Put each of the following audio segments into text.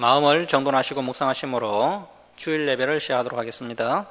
마음을 정돈하시고 묵상하심으로 주일 예배를 시작하도록 하겠습니다.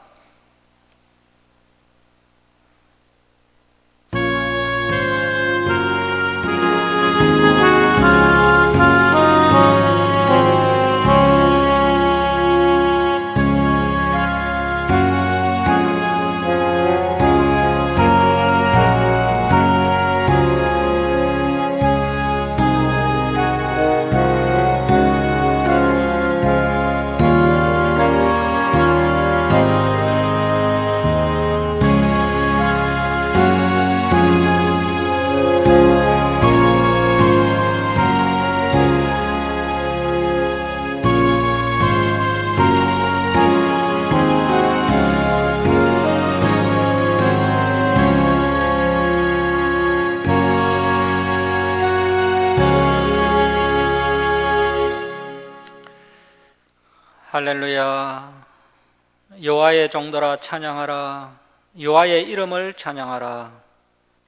할렐루야. 여호와의 종들아 찬양하라. 여호와의 이름을 찬양하라.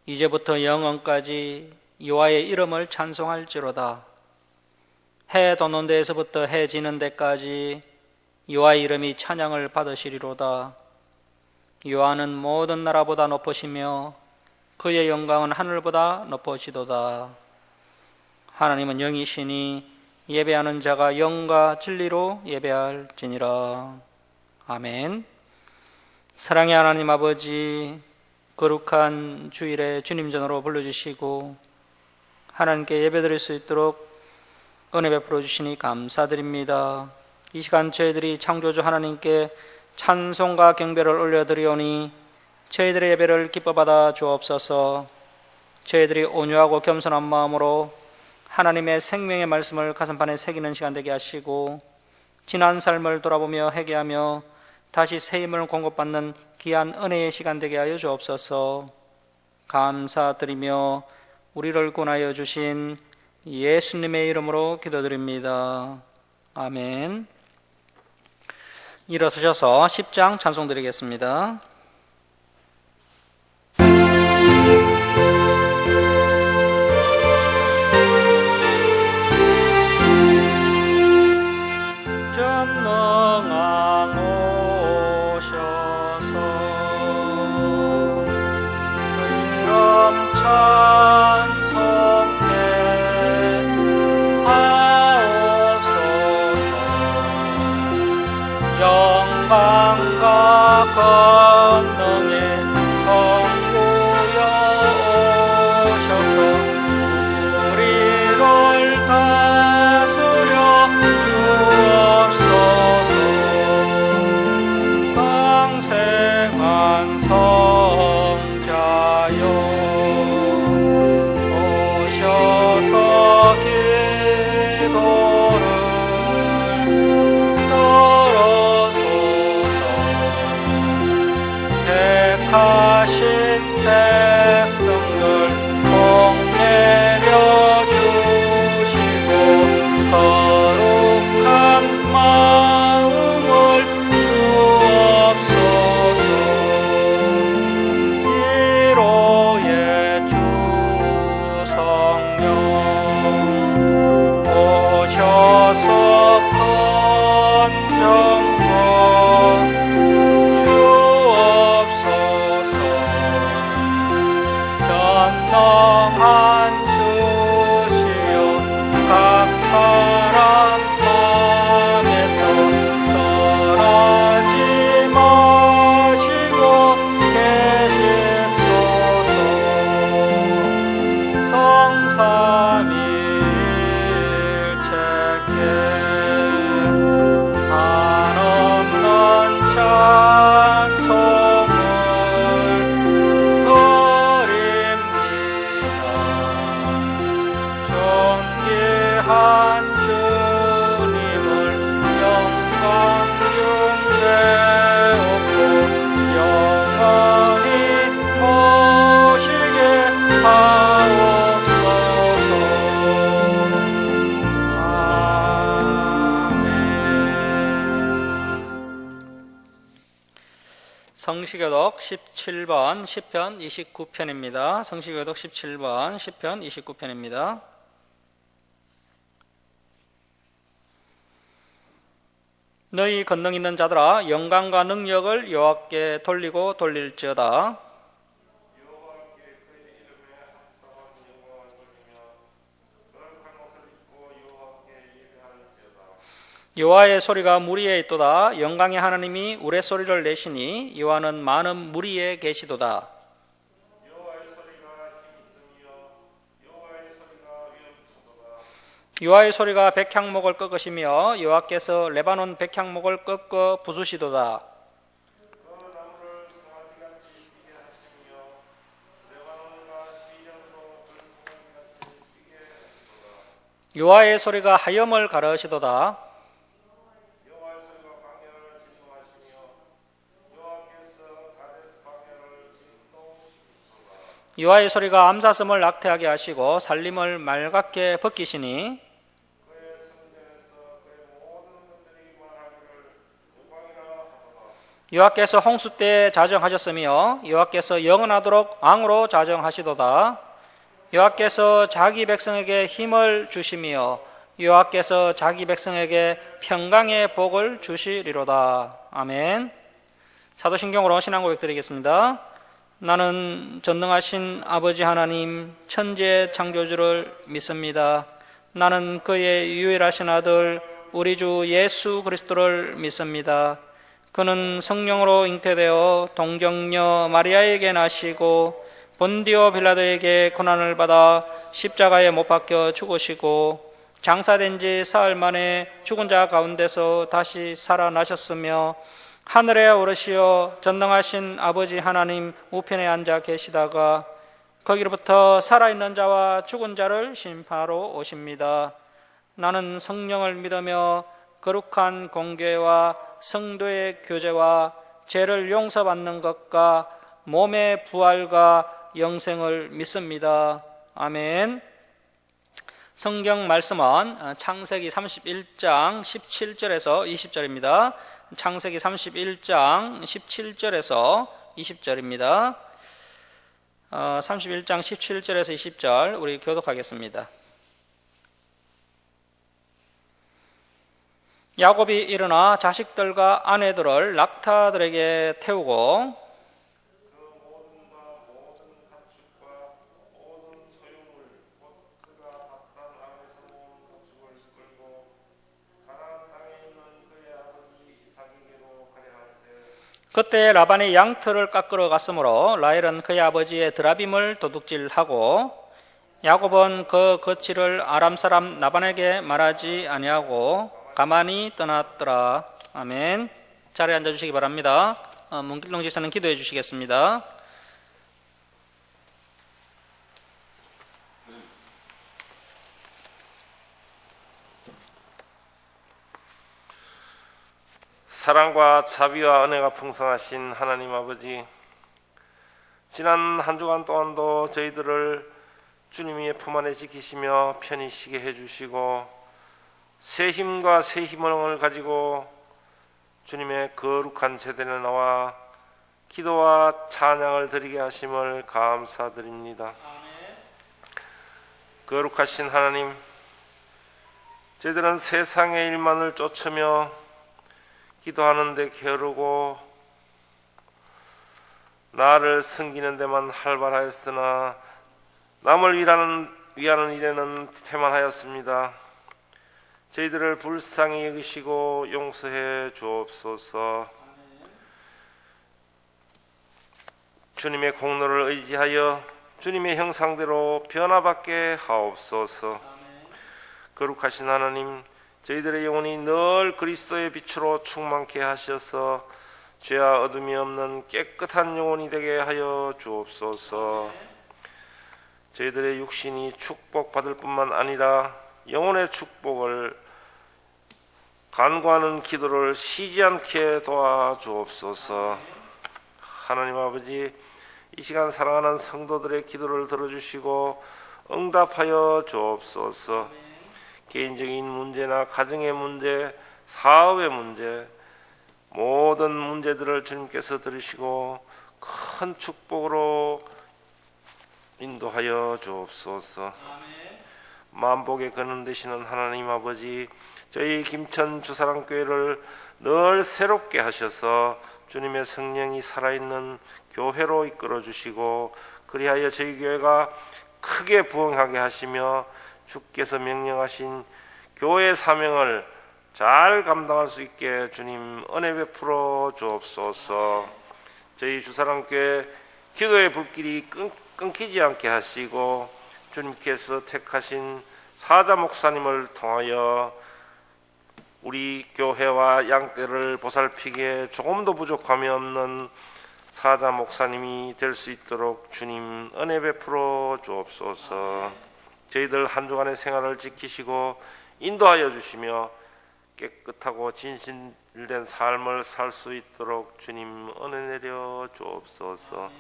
이제부터 영원까지 여호와의 이름을 찬송할지로다. 해 돋는 데에서부터 해 지는 데까지 여호와의 이름이 찬양을 받으시리로다. 여호와는 모든 나라보다 높으시며 그의 영광은 하늘보다 높으시도다. 하나님은 영이시니 예배하는 자가 영과 진리로 예배할지니라. 아멘. 사랑의 하나님 아버지, 거룩한 주일에 주님 전으로 불러주시고 하나님께 예배드릴 수 있도록 은혜 베풀어 주시니 감사드립니다. 이 시간 저희들이 창조주 하나님께 찬송과 경배를 올려드리오니 저희들의 예배를 기뻐 받아 주옵소서. 저희들이 온유하고 겸손한 마음으로 하나님의 생명의 말씀을 가슴판에 새기는 시간 되게 하시고 지난 삶을 돌아보며 회개하며 다시 새 힘을 공급받는 귀한 은혜의 시간 되게 하여 주옵소서. 감사드리며 우리를 구원하여 주신 예수님의 이름으로 기도드립니다. 아멘. 일어서셔서 10장 찬송 드리겠습니다. 영광과 권능의 성부여 오셔서 우리를 다스려 주옵소서. 강생한 성자여 오셔서 기도를 택하신 백성들 복 내려주시고 거룩한 마음을 주옵소서. 이로의 주 성령 오셔서 건정과 전능한 주시여 각 사람 맘에서 떠나지 마시고 계십소서. 성삼위일체께 한없는 찬송을 존귀한 주님을 영광 중 세우고 영원히 모시게 하옵소서. 아멘. 성시교독 17번 시편 29편입니다. 성시교독 17번 시편 29편입니다. 너희 권능 있는 자들아 영광과 능력을 여호와께 돌리고 돌릴지어다. 여호와의 소리가 무리에 있도다. 영광의 하나님이 우레소리를 내시니 여호와는 많은 무리에 계시도다. 여호와의 소리가 백향목을 꺾으시며 여호와께서 레바논 백향목을 꺾어 부수시도다. 여호와의 소리가 하염을 가르시도다. 여호와의 소리가 암사슴을 낙태하게 하시고 살림을 맑게 벗기시니 여호와께서 홍수 때 자정하셨으며 여호와께서 영원하도록 왕으로 자정하시도다. 여호와께서 자기 백성에게 힘을 주시며 여호와께서 자기 백성에게 평강의 복을 주시리로다. 아멘. 사도신경으로 신앙 고백 드리겠습니다. 나는 전능하신 아버지 하나님 천지의 창조주를 믿습니다. 나는 그의 유일하신 아들 우리 주 예수 그리스도를 믿습니다. 그는 성령으로 잉태되어 동정녀 마리아에게 나시고 본디오 빌라도에게 고난을 받아 십자가에 못 박혀 죽으시고 장사된 지 사흘 만에 죽은 자 가운데서 다시 살아나셨으며 하늘에 오르시어 전능하신 아버지 하나님 우편에 앉아 계시다가 거기로부터 살아있는 자와 죽은 자를 심판하러 오십니다. 나는 성령을 믿으며 거룩한 공교회와 성도의 교제와 죄를 용서받는 것과 몸의 부활과 영생을 믿습니다. 아멘. 성경 말씀은 창세기 31장 17절에서 20절입니다. 창세기 31장 17절에서 20절입니다. 31장 17절에서 20절 우리 교독하겠습니다. 야곱이 일어나 자식들과 아내들을 낙타들에게 태우고 그때 라반이 양털을 깎으러 갔으므로 라헬은 그의 아버지의 드라빔을 도둑질하고 야곱은 그 거취를 아람 사람 라반에게 말하지 아니하고 가만히 떠났더라. 아멘. 자리에 앉아주시기 바랍니다. 문길동 지사는 기도해 주시겠습니다. 사랑과 자비와 은혜가 풍성하신 하나님 아버지, 지난 한 주간 동안도 저희들을 주님의 품 안에 지키시며 편히 쉬게 해주시고 새 힘과 새 희망을 가지고 주님의 거룩한 제단에 나와 기도와 찬양을 드리게 하심을 감사드립니다. 거룩하신 하나님, 저희들은 세상의 일만을 쫓으며 기도하는데 게으르고 나를 섬기는 데만 활발하였으나 남을 위하는 일에는 태만하였습니다. 저희들을 불쌍히 여기시고 용서해 주옵소서. 주님의 공로를 의지하여 주님의 형상대로 변화받게 하옵소서. 거룩하신 하나님, 저희들의 영혼이 늘 그리스도의 빛으로 충만케 하셔서 죄와 어둠이 없는 깨끗한 영혼이 되게 하여 주옵소서. 저희들의 육신이 축복받을 뿐만 아니라 영혼의 축복을 간구하는 기도를 쉬지 않게 도와주옵소서. 하나님 아버지, 이 시간 사랑하는 성도들의 기도를 들어주시고 응답하여 주옵소서. 개인적인 문제나 가정의 문제, 사업의 문제, 모든 문제들을 주님께서 들으시고 큰 축복으로 인도하여 주옵소서. 만복의 근원 되시는 하나님 아버지, 저희 김천 주사랑교회를 늘 새롭게 하셔서 주님의 성령이 살아있는 교회로 이끌어 주시고 그리하여 저희 교회가 크게 부흥하게 하시며 주께서 명령하신 교회 사명을 잘 감당할 수 있게 주님 은혜 베풀어 주옵소서. 저희 주사랑교회 기도의 불길이 끊기지 않게 하시고 주님께서 택하신 사자 목사님을 통하여 우리 교회와 양떼를 보살피기에 조금도 부족함이 없는 사자 목사님이 될 수 있도록 주님 은혜 베풀어 주옵소서. 저희들 한 주간의 생활을 지키시고 인도하여 주시며 깨끗하고 진실된 삶을 살 수 있도록 주님 은혜 내려 주옵소서.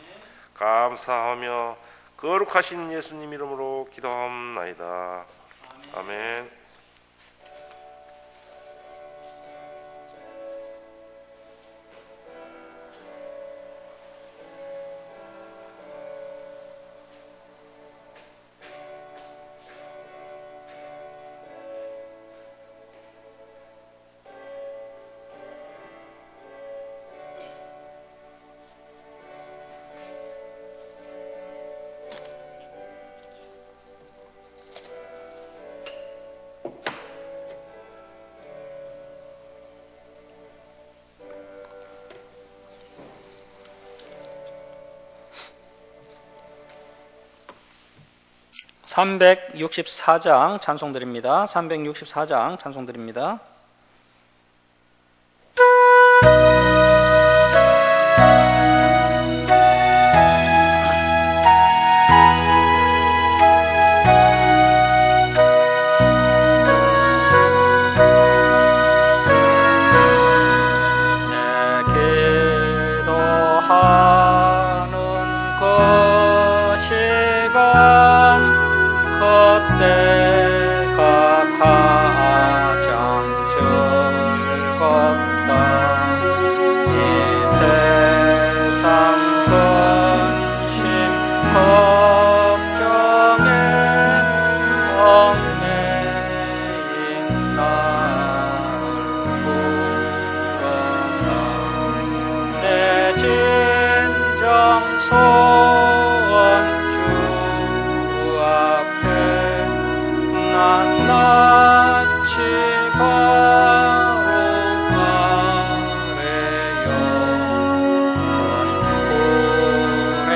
감사하며 거룩하신 예수님 이름으로 기도하옵나이다. 아멘. (364장) 찬송드립니다. 364장 찬송드립니다. 그때가 가장 즐겁다. 이 세상 근심 걱정에 얽매인 나를 구하사 내 진정 소원 주 앞에 낱낱이 바로 아래요. 불행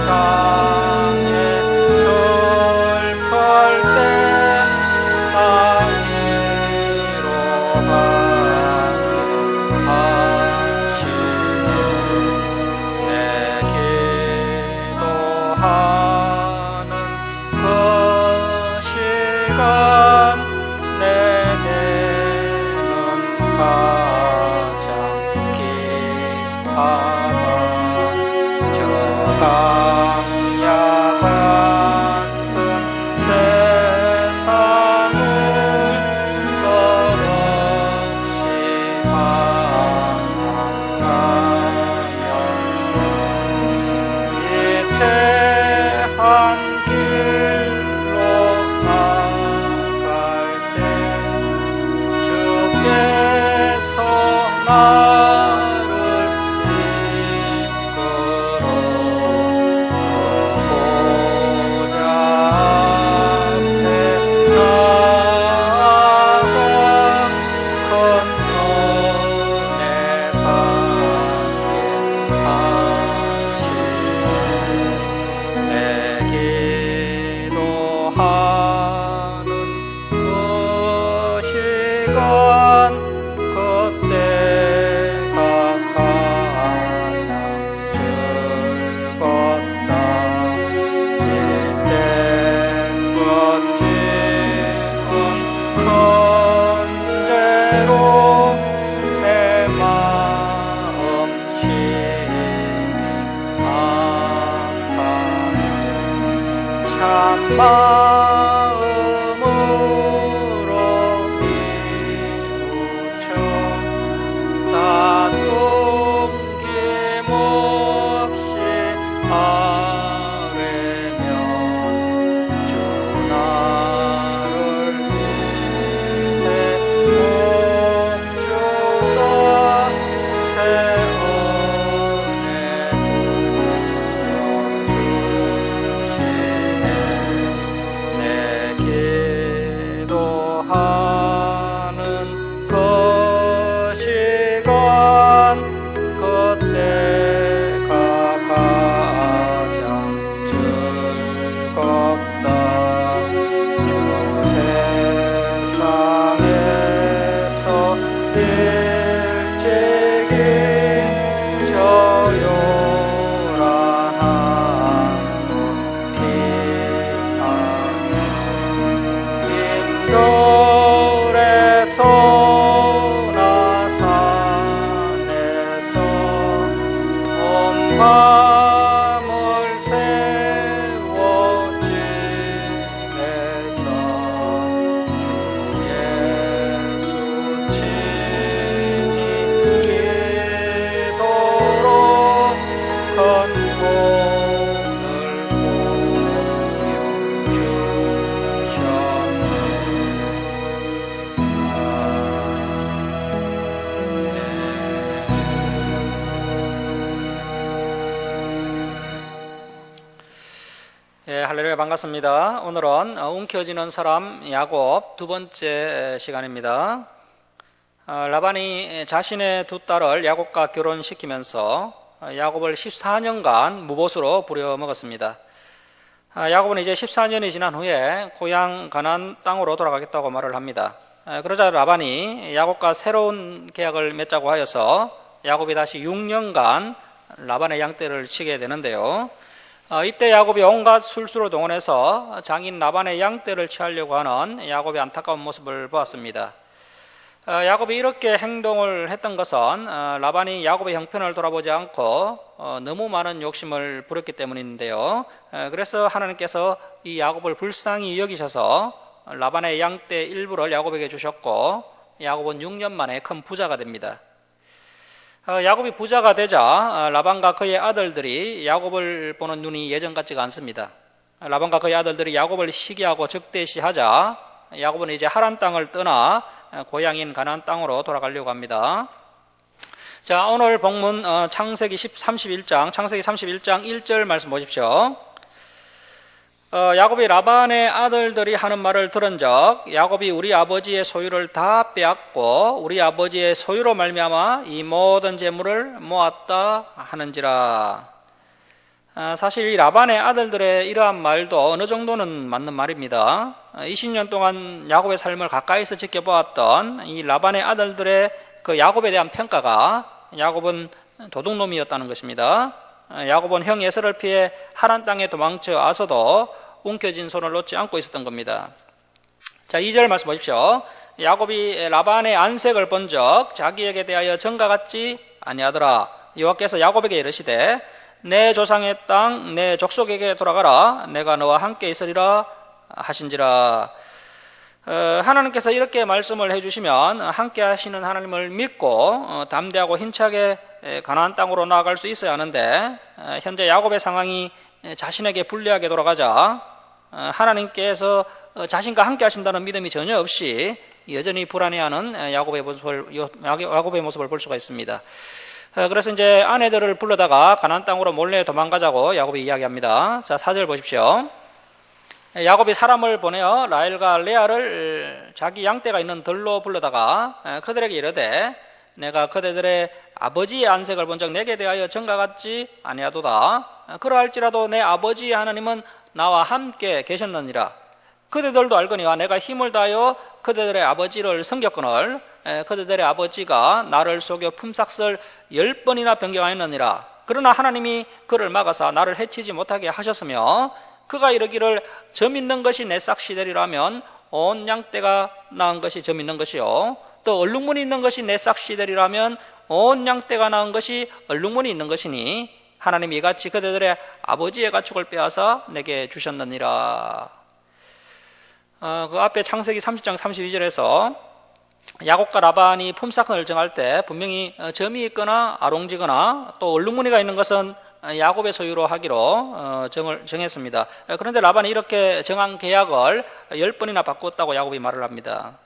땅에 슬플 때 아니로 하시는 내 기도하는 그 시간 내게는 가장 귀하다. 저 강야 같은 세상을 끝없이 방황하면서 위태한 길로 나갈 때 주께서 나를 이끌어 보호자 앞에 나아가 큰 은혜 받게 하시네. 내 기도하는 그 시간 그때가 가장 즐겁다. 이때 멋지은 큰 죄로 내 마음 심히 아파하네. 참 마음으로 비우쳐 다 숨김없이 아뢰면 주 나를 위해 네, 반갑습니다. 오늘은 움켜쥐는 사람 야곱 두 번째 시간입니다. 라반이 자신의 두 딸을 야곱과 결혼시키면서 야곱을 14년간 무보수로 부려먹었습니다. 야곱은 이제 14년이 지난 후에 고향 가나안 땅으로 돌아가겠다고 말을 합니다. 그러자 라반이 야곱과 새로운 계약을 맺자고 하여서 야곱이 다시 6년간 라반의 양떼를 치게 되는데요. 이때 야곱이 온갖 술수를 동원해서 장인 라반의 양떼를 취하려고 하는 야곱의 안타까운 모습을 보았습니다. 야곱이 이렇게 행동을 했던 것은 라반이 야곱의 형편을 돌아보지 않고 너무 많은 욕심을 부렸기 때문인데요. 그래서 하나님께서 이 야곱을 불쌍히 여기셔서 라반의 양떼 일부를 야곱에게 주셨고 야곱은 6년 만에 큰 부자가 됩니다. 야곱이 부자가 되자 라반과 그의 아들들이 야곱을 보는 눈이 예전 같지가 않습니다. 라반과 그의 아들들이 야곱을 시기하고 적대시하자 야곱은 이제 하란 땅을 떠나 고향인 가나안 땅으로 돌아가려고 합니다. 자, 오늘 본문 창세기 31장 1절 말씀 보십시오. 야곱이 라반의 아들들이 하는 말을 들은 적 야곱이 우리 아버지의 소유를 다 빼앗고 우리 아버지의 소유로 말미암아 이 모든 재물을 모았다 하는지라. 사실 이 라반의 아들들의 이러한 말도 어느 정도는 맞는 말입니다. 20년 동안 야곱의 삶을 가까이서 지켜보았던 이 라반의 아들들의 그 야곱에 대한 평가가 야곱은 도둑놈이었다는 것입니다. 야곱은 형 에서를 피해 하란 땅에 도망쳐 와서도 움켜진 손을 놓지 않고 있었던 겁니다. 자, 2절 말씀 보십시오. 야곱이 라반의 안색을 본 적 자기에게 대하여 전과 같지 아니하더라. 여호와께서 야곱에게 이르시되 내 조상의 땅 내 족속에게 돌아가라. 내가 너와 함께 있으리라 하신지라. 하나님께서 이렇게 말씀을 해주시면 함께 하시는 하나님을 믿고 담대하고 힘차게 가나안 땅으로 나아갈 수 있어야 하는데 현재 야곱의 상황이 자신에게 불리하게 돌아가자 하나님께서 자신과 함께 하신다는 믿음이 전혀 없이 여전히 불안해하는 야곱의 모습을 볼 수가 있습니다. 그래서 이제 아내들을 불러다가 가나안 땅으로 몰래 도망가자고 야곱이 이야기합니다. 자, 4절 보십시오. 야곱이 사람을 보내어 라헬과 레아를 자기 양떼가 있는 들로 불러다가 그들에게 이르되 내가 그대들의 아버지의 안색을 본 적 내게 대하여 전과 같지 아니하도다. 그러할지라도 내 아버지의 하나님은 나와 함께 계셨느니라. 그대들도 알거니와 내가 힘을 다하여 그대들의 아버지를 섬겼거늘 그대들의 아버지가 나를 속여 품삯을 10번이나 변경하였느니라. 그러나 하나님이 그를 막아서 나를 해치지 못하게 하셨으며 그가 이르기를 점 있는 것이 내 싹시 되리라면 온 양떼가 낳은 것이 점 있는 것이요 또 얼룩무늬 있는 것이 내 싹시 되리라면 온 양떼가 낳은 것이 얼룩무늬 있는 것이니 하나님이 이같이 그대들의 아버지의 가축을 빼앗아 내게 주셨느니라. 그 앞에 창세기 30장 32절에서 야곱과 라반이 품삯을 정할 때 분명히 점이 있거나 아롱지거나 또 얼룩무늬가 있는 것은 야곱의 소유로 하기로 정했습니다. 그런데 라반이 이렇게 정한 계약을 10번이나 바꿨다고 야곱이 말을 합니다.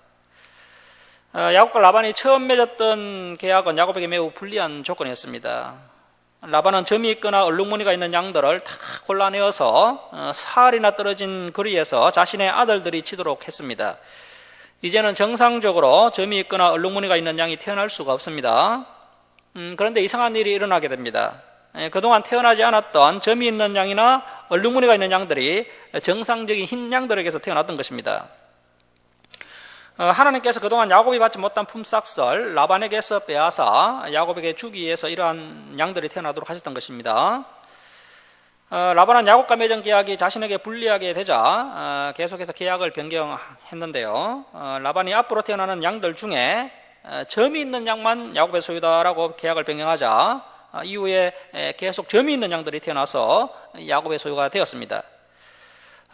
야곱과 라반이 처음 맺었던 계약은 야곱에게 매우 불리한 조건이었습니다. 라반은 점이 있거나 얼룩무늬가 있는 양들을 다 골라내어서 사흘이나 떨어진 거리에서 자신의 아들들이 치도록 했습니다. 이제는 정상적으로 점이 있거나 얼룩무늬가 있는 양이 태어날 수가 없습니다. 그런데 이상한 일이 일어나게 됩니다. 그동안 태어나지 않았던 점이 있는 양이나 얼룩무늬가 있는 양들이 정상적인 흰 양들에게서 태어났던 것입니다. 하나님께서 그동안 야곱이 받지 못한 품삯을 라반에게서 빼앗아 야곱에게 주기 위해서 이러한 양들이 태어나도록 하셨던 것입니다. 라반은 야곱과 맺은 계약이 자신에게 불리하게 되자 계속해서 계약을 변경했는데요. 라반이 앞으로 태어나는 양들 중에 점이 있는 양만 야곱의 소유다라고 계약을 변경하자 이후에 계속 점이 있는 양들이 태어나서 야곱의 소유가 되었습니다.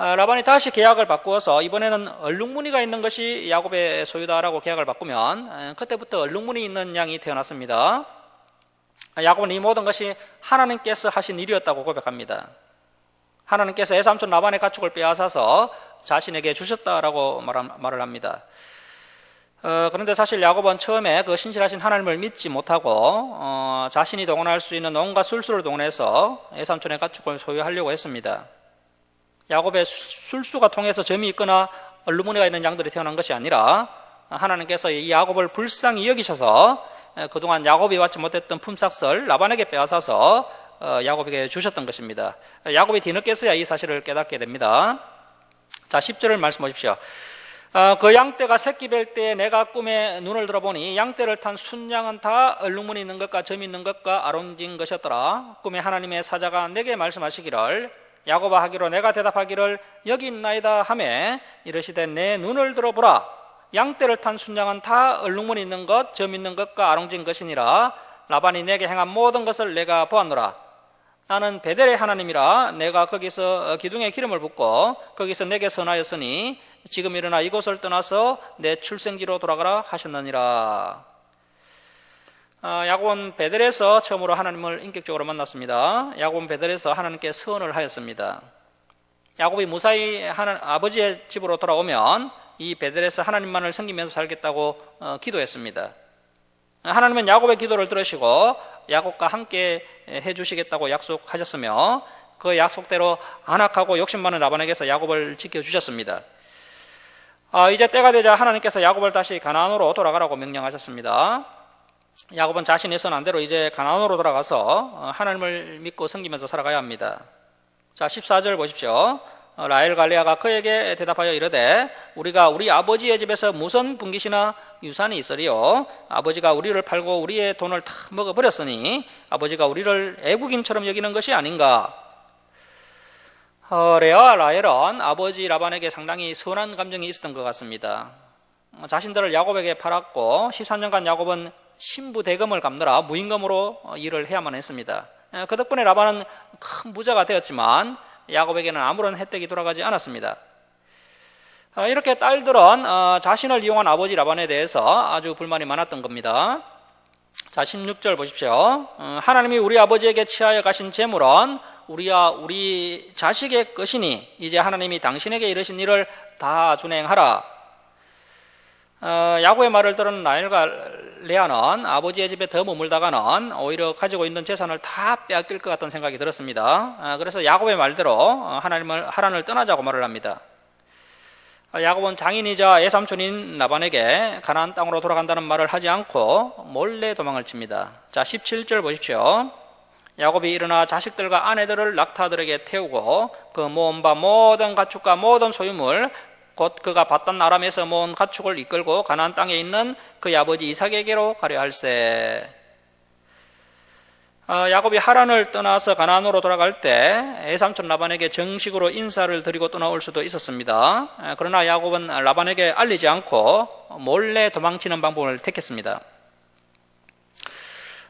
라반이 다시 계약을 바꾸어서 이번에는 얼룩무늬가 있는 것이 야곱의 소유다라고 계약을 바꾸면 그때부터 얼룩무늬 있는 양이 태어났습니다. 야곱은 이 모든 것이 하나님께서 하신 일이었다고 고백합니다. 하나님께서 외삼촌 라반의 가축을 빼앗아서 자신에게 주셨다라고 말을 합니다. 그런데 사실 야곱은 처음에 그 신실하신 하나님을 믿지 못하고 자신이 동원할 수 있는 온갖 술수를 동원해서 외삼촌의 가축을 소유하려고 했습니다. 야곱의 술수가 통해서 점이 있거나 얼루무니가 있는 양들이 태어난 것이 아니라 하나님께서 이 야곱을 불쌍히 여기셔서 그동안 야곱이 받지 못했던 품삯을 라반에게 빼앗아서 야곱에게 주셨던 것입니다. 야곱이 뒤늦게서야 이 사실을 깨닫게 됩니다. 자, 10절을 말씀 보십시오. 그 양떼가 새끼 뵐 때에 내가 꿈에 눈을 들어보니 양떼를 탄 순양은 다 얼룩무늬 있는 것과 점이 있는 것과 아롱진 것이었더라. 꿈에 하나님의 사자가 내게 말씀하시기를 야곱아 하기로 내가 대답하기를 여기 있나이다 하매 이르시되 내 눈을 들어보라. 양떼를 탄 순양은 다 얼룩무늬 있는 것, 점 있는 것과 아롱진 것이니라. 라반이 내게 행한 모든 것을 내가 보았노라. 나는 베델의 하나님이라. 내가 거기서 기둥에 기름을 붓고 거기서 내게 선하였으니 지금 일어나 이곳을 떠나서 내 출생지로 돌아가라 하셨느니라. 야곱은 베델에서 처음으로 하나님을 인격적으로 만났습니다. 야곱은 베델에서 하나님께 서원을 하였습니다. 야곱이 무사히 아버지의 집으로 돌아오면 이 베델에서 하나님만을 섬기면서 살겠다고 기도했습니다. 하나님은 야곱의 기도를 들으시고 야곱과 함께 해주시겠다고 약속하셨으며 그 약속대로 안악하고 욕심 많은 라반에게서 야곱을 지켜주셨습니다. 이제 때가 되자 하나님께서 야곱을 다시 가나안으로 돌아가라고 명령하셨습니다. 야곱은 자신의 선한 대로 이제 가나안으로 돌아가서 하나님을 믿고 섬기면서 살아가야 합니다. 자, 14절 보십시오. 라헬 갈레아가 그에게 대답하여 이르되 우리가 우리 아버지의 집에서 무슨 분깃이나 유산이 있으리요. 아버지가 우리를 팔고 우리의 돈을 다 먹어버렸으니 아버지가 우리를 애국인처럼 여기는 것이 아닌가. 레아와 라헬은 아버지 라반에게 상당히 선한 감정이 있었던 것 같습니다. 자신들을 야곱에게 팔았고 13년간 야곱은 신부 대금을 갚느라 무임금으로 일을 해야만 했습니다. 그 덕분에 라반은 큰 부자가 되었지만 야곱에게는 아무런 혜택이 돌아가지 않았습니다. 이렇게 딸들은 자신을 이용한 아버지 라반에 대해서 아주 불만이 많았던 겁니다. 자, 16절 보십시오. 하나님이 우리 아버지에게 취하여 가신 재물은 우리와 우리 자식의 것이니 이제 하나님이 당신에게 이르신 일을 다 준행하라. 야곱의 말을 들은 라헬과 레아는 아버지의 집에 더 머물다가는 오히려 가지고 있는 재산을 다 빼앗길 것 같은 생각이 들었습니다. 그래서 야곱의 말대로 하란을 떠나자고 말을 합니다. 야곱은 장인이자 애삼촌인 라반에게 가나안 땅으로 돌아간다는 말을 하지 않고 몰래 도망을 칩니다. 자, 17절 보십시오. 야곱이 일어나 자식들과 아내들을 낙타들에게 태우고 그 모은 바 모든 가축과 모든 소유물 곧 그가 받던 아람에서 모은 가축을 이끌고 가나안 땅에 있는 그의 아버지 이삭에게로 가려 할세. 야곱이 하란을 떠나서 가나안으로 돌아갈 때 애삼촌 라반에게 정식으로 인사를 드리고 떠나올 수도 있었습니다. 그러나 야곱은 라반에게 알리지 않고 몰래 도망치는 방법을 택했습니다.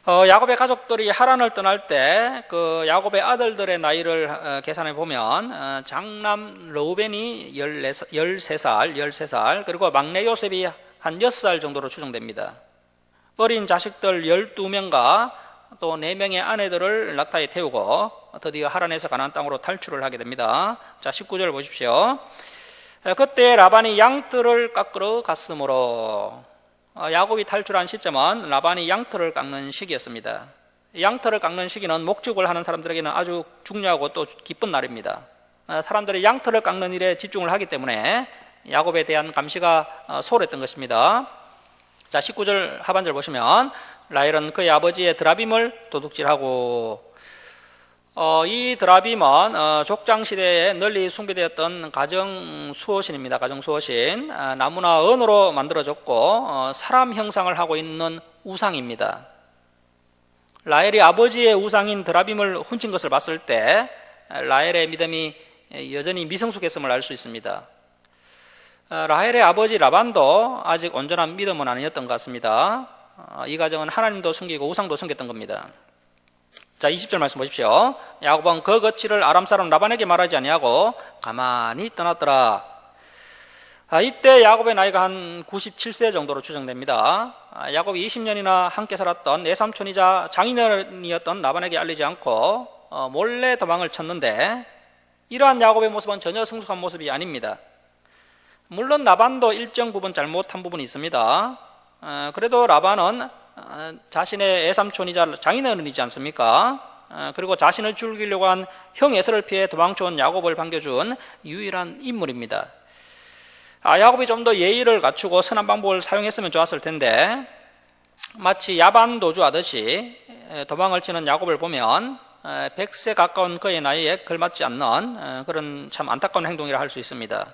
야곱의 가족들이 하란을 떠날 때 그 야곱의 아들들의 나이를 계산해 보면 장남 르우벤이 13살, 그리고 막내 요셉이 한 6살 정도로 추정됩니다. 어린 자식들 12명과 또 4명의 아내들을 낙타에 태우고 드디어 하란에서 가나안 땅으로 탈출을 하게 됩니다. 자, 19절 보십시오. 그때 라반이 양털을 깎으러 갔으므로 야곱이 탈출한 시점은 라반이 양털을 깎는 시기였습니다. 양털을 깎는 시기는 목축을 하는 사람들에게는 아주 중요하고 또 기쁜 날입니다. 사람들이 양털을 깎는 일에 집중을 하기 때문에 야곱에 대한 감시가 소홀했던 것입니다. 자, 19절 하반절 보시면 라헬은 그의 아버지의 드라빔을 도둑질하고 이 드라빔은 족장시대에 널리 숭배되었던 가정수호신입니다. 가정수호신. 나무나 은으로 만들어졌고 사람 형상을 하고 있는 우상입니다. 라헬이 아버지의 우상인 드라빔을 훔친 것을 봤을 때 라헬의 믿음이 여전히 미성숙했음을 알 수 있습니다. 라헬의 아버지 라반도 아직 온전한 믿음은 아니었던 것 같습니다. 이 가정은 하나님도 숨기고 우상도 숨겼던 겁니다. 자, 20절 말씀 보십시오. 야곱은 그 거취를 아람 사람 라반에게 말하지 아니하고 가만히 떠났더라. 이때 야곱의 나이가 한 97세 정도로 추정됩니다. 야곱이 20년이나 함께 살았던 애삼촌이자 장인어른이었던 라반에게 알리지 않고 몰래 도망을 쳤는데 이러한 야곱의 모습은 전혀 성숙한 모습이 아닙니다. 물론 라반도 일정 부분 잘못한 부분이 있습니다. 그래도 라반은 자신의 애삼촌이자 장인어른이지 않습니까? 그리고 자신을 죽이려고 한 형 에서를 피해 도망쳐온 야곱을 반겨준 유일한 인물입니다. 야곱이 좀 더 예의를 갖추고 선한 방법을 사용했으면 좋았을 텐데 마치 야반 도주하듯이 도망을 치는 야곱을 보면 100세 가까운 그의 나이에 걸맞지 않는 그런 참 안타까운 행동이라 할 수 있습니다.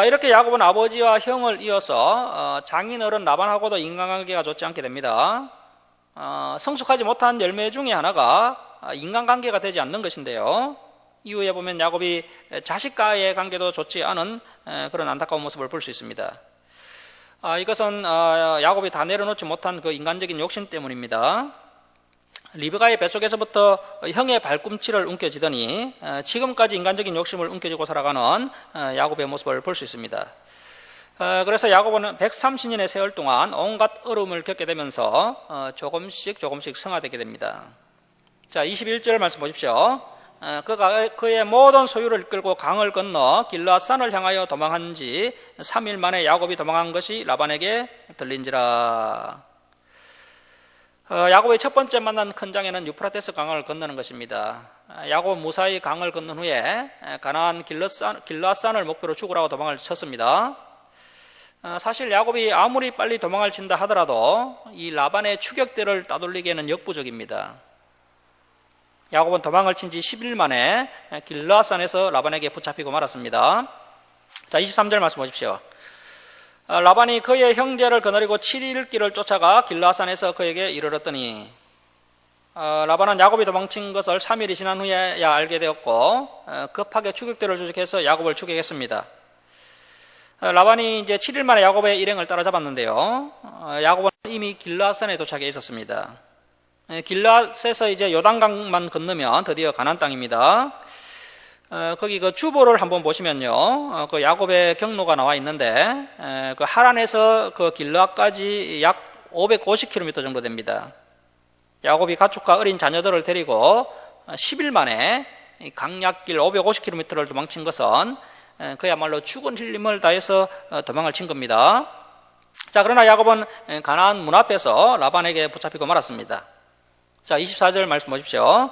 이렇게 야곱은 아버지와 형을 이어서 장인어른 라반하고도 인간관계가 좋지 않게 됩니다. 성숙하지 못한 열매 중에 하나가 인간관계가 되지 않는 것인데요. 이후에 보면 야곱이 자식과의 관계도 좋지 않은 그런 안타까운 모습을 볼 수 있습니다. 이것은 야곱이 다 내려놓지 못한 그 인간적인 욕심 때문입니다. 리브가의 뱃속에서부터 형의 발꿈치를 움켜쥐더니 지금까지 인간적인 욕심을 움켜쥐고 살아가는 야곱의 모습을 볼 수 있습니다. 그래서 야곱은 130년의 세월 동안 온갖 어려움을 겪게 되면서 조금씩 성화되게 됩니다. 자, 21절 말씀 보십시오. 그가 그의 모든 소유를 끌고 강을 건너 길르앗산을 향하여 도망한 지 3일 만에 야곱이 도망한 것이 라반에게 들린지라. 야곱의 첫 번째 만난 큰 장애는 유프라테스 강을 건너는 것입니다. 야곱은 무사히 강을 건넌 후에 가나안 길르앗산을 목표로 죽으라고 도망을 쳤습니다. 사실 야곱이 아무리 빨리 도망을 친다 하더라도 이 라반의 추격대를 따돌리기에는 역부족입니다. 야곱은 도망을 친 지 10일 만에 길르앗산에서 라반에게 붙잡히고 말았습니다. 자, 23절 말씀 보십시오. 라반이 그의 형제를 거느리고 7일 길을 쫓아가 길르앗산에서 그에게 이르렀더니 라반은 야곱이 도망친 것을 3일이 지난 후에야 알게 되었고 급하게 추격대를 조직해서 야곱을 추격했습니다. 라반이 이제 7일 만에 야곱의 일행을 따라잡았는데요. 야곱은 이미 길르앗산에 도착해 있었습니다. 길르앗에서 이제 요단강만 건너면 드디어 가나안 땅입니다. 거기 그 주보를 한번 보시면요, 그 야곱의 경로가 나와 있는데 그 하란에서 그 길르앗까지 약 550km 정도 됩니다. 야곱이 가축과 어린 자녀들을 데리고 10일 만에 강약길 550km를 도망친 것은 그야말로 죽은 힐림을 다해서 도망을 친 겁니다. 자, 그러나 야곱은 가나안 문 앞에서 라반에게 붙잡히고 말았습니다. 자, 24절 말씀 보십시오.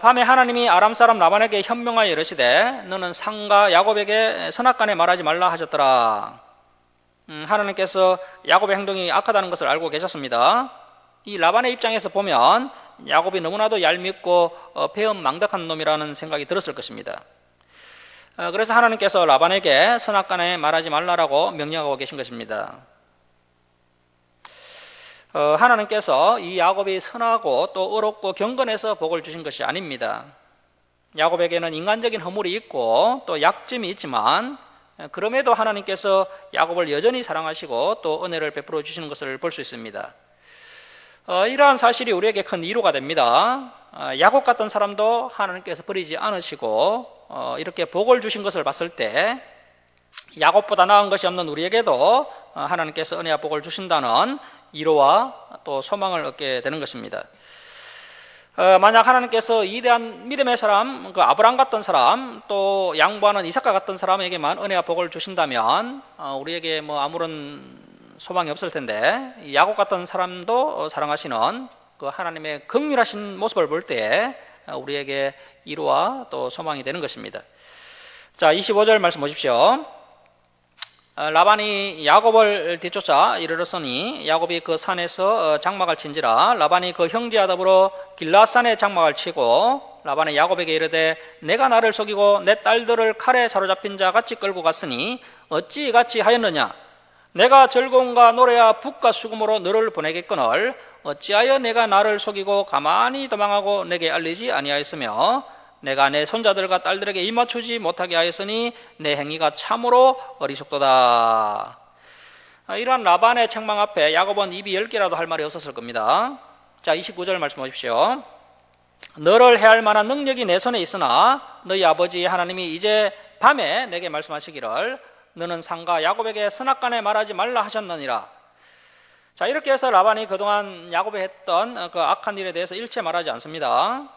밤에 하나님이 아람 사람 라반에게 현명하여 이르시되 너는 상가 야곱에게 선악간에 말하지 말라 하셨더라. 하나님께서 야곱의 행동이 악하다는 것을 알고 계셨습니다. 이 라반의 입장에서 보면 야곱이 너무나도 얄밉고 배은망덕한 놈이라는 생각이 들었을 것입니다. 그래서 하나님께서 라반에게 선악간에 말하지 말라라고 명령하고 계신 것입니다. 하나님께서 이 야곱이 선하고 또 어렵고 경건해서 복을 주신 것이 아닙니다. 야곱에게는 인간적인 허물이 있고 또 약점이 있지만 그럼에도 하나님께서 야곱을 여전히 사랑하시고 또 은혜를 베풀어 주시는 것을 볼 수 있습니다. 이러한 사실이 우리에게 큰 위로가 됩니다. 야곱 같은 사람도 하나님께서 버리지 않으시고 이렇게 복을 주신 것을 봤을 때 야곱보다 나은 것이 없는 우리에게도 하나님께서 은혜와 복을 주신다는 위로와 또 소망을 얻게 되는 것입니다. 만약 하나님께서 이대한 믿음의 사람, 그 아브라함 같은 사람, 또 양보하는 이삭과 같은 사람에게만 은혜와 복을 주신다면 우리에게 뭐 아무런 소망이 없을 텐데 야곱 같은 사람도 사랑하시는 그 하나님의 긍휼하신 모습을 볼 때 우리에게 위로와 또 소망이 되는 것입니다. 자, 25절 말씀 보십시오. 라반이 야곱을 뒤쫓아 이르렀으니 야곱이 그 산에서 장막을 친지라. 라반이 그 형제와 더불어 길르앗산에 장막을 치고 라반이 야곱에게 이르되 내가 나를 속이고 내 딸들을 칼에 사로잡힌 자 같이 끌고 갔으니 어찌 같이 하였느냐. 내가 즐거움과 노래와 북과 수금으로 너를 보내겠거늘 어찌하여 내가 나를 속이고 가만히 도망하고 내게 알리지 아니하였으며 내가 내 손자들과 딸들에게 입맞추지 못하게 하였으니 내 행위가 참으로 어리석도다. 이러한 라반의 책망 앞에 야곱은 입이 10개라도 할 말이 없었을 겁니다. 자, 29절 말씀 보십시오. 너를 해할 만한 능력이 내 손에 있으나 너희 아버지 하나님이 이제 밤에 내게 말씀하시기를 너는 상가 야곱에게 선악간에 말하지 말라 하셨느니라. 자, 이렇게 해서 라반이 그동안 야곱이 했던 그 악한 일에 대해서 일체 말하지 않습니다.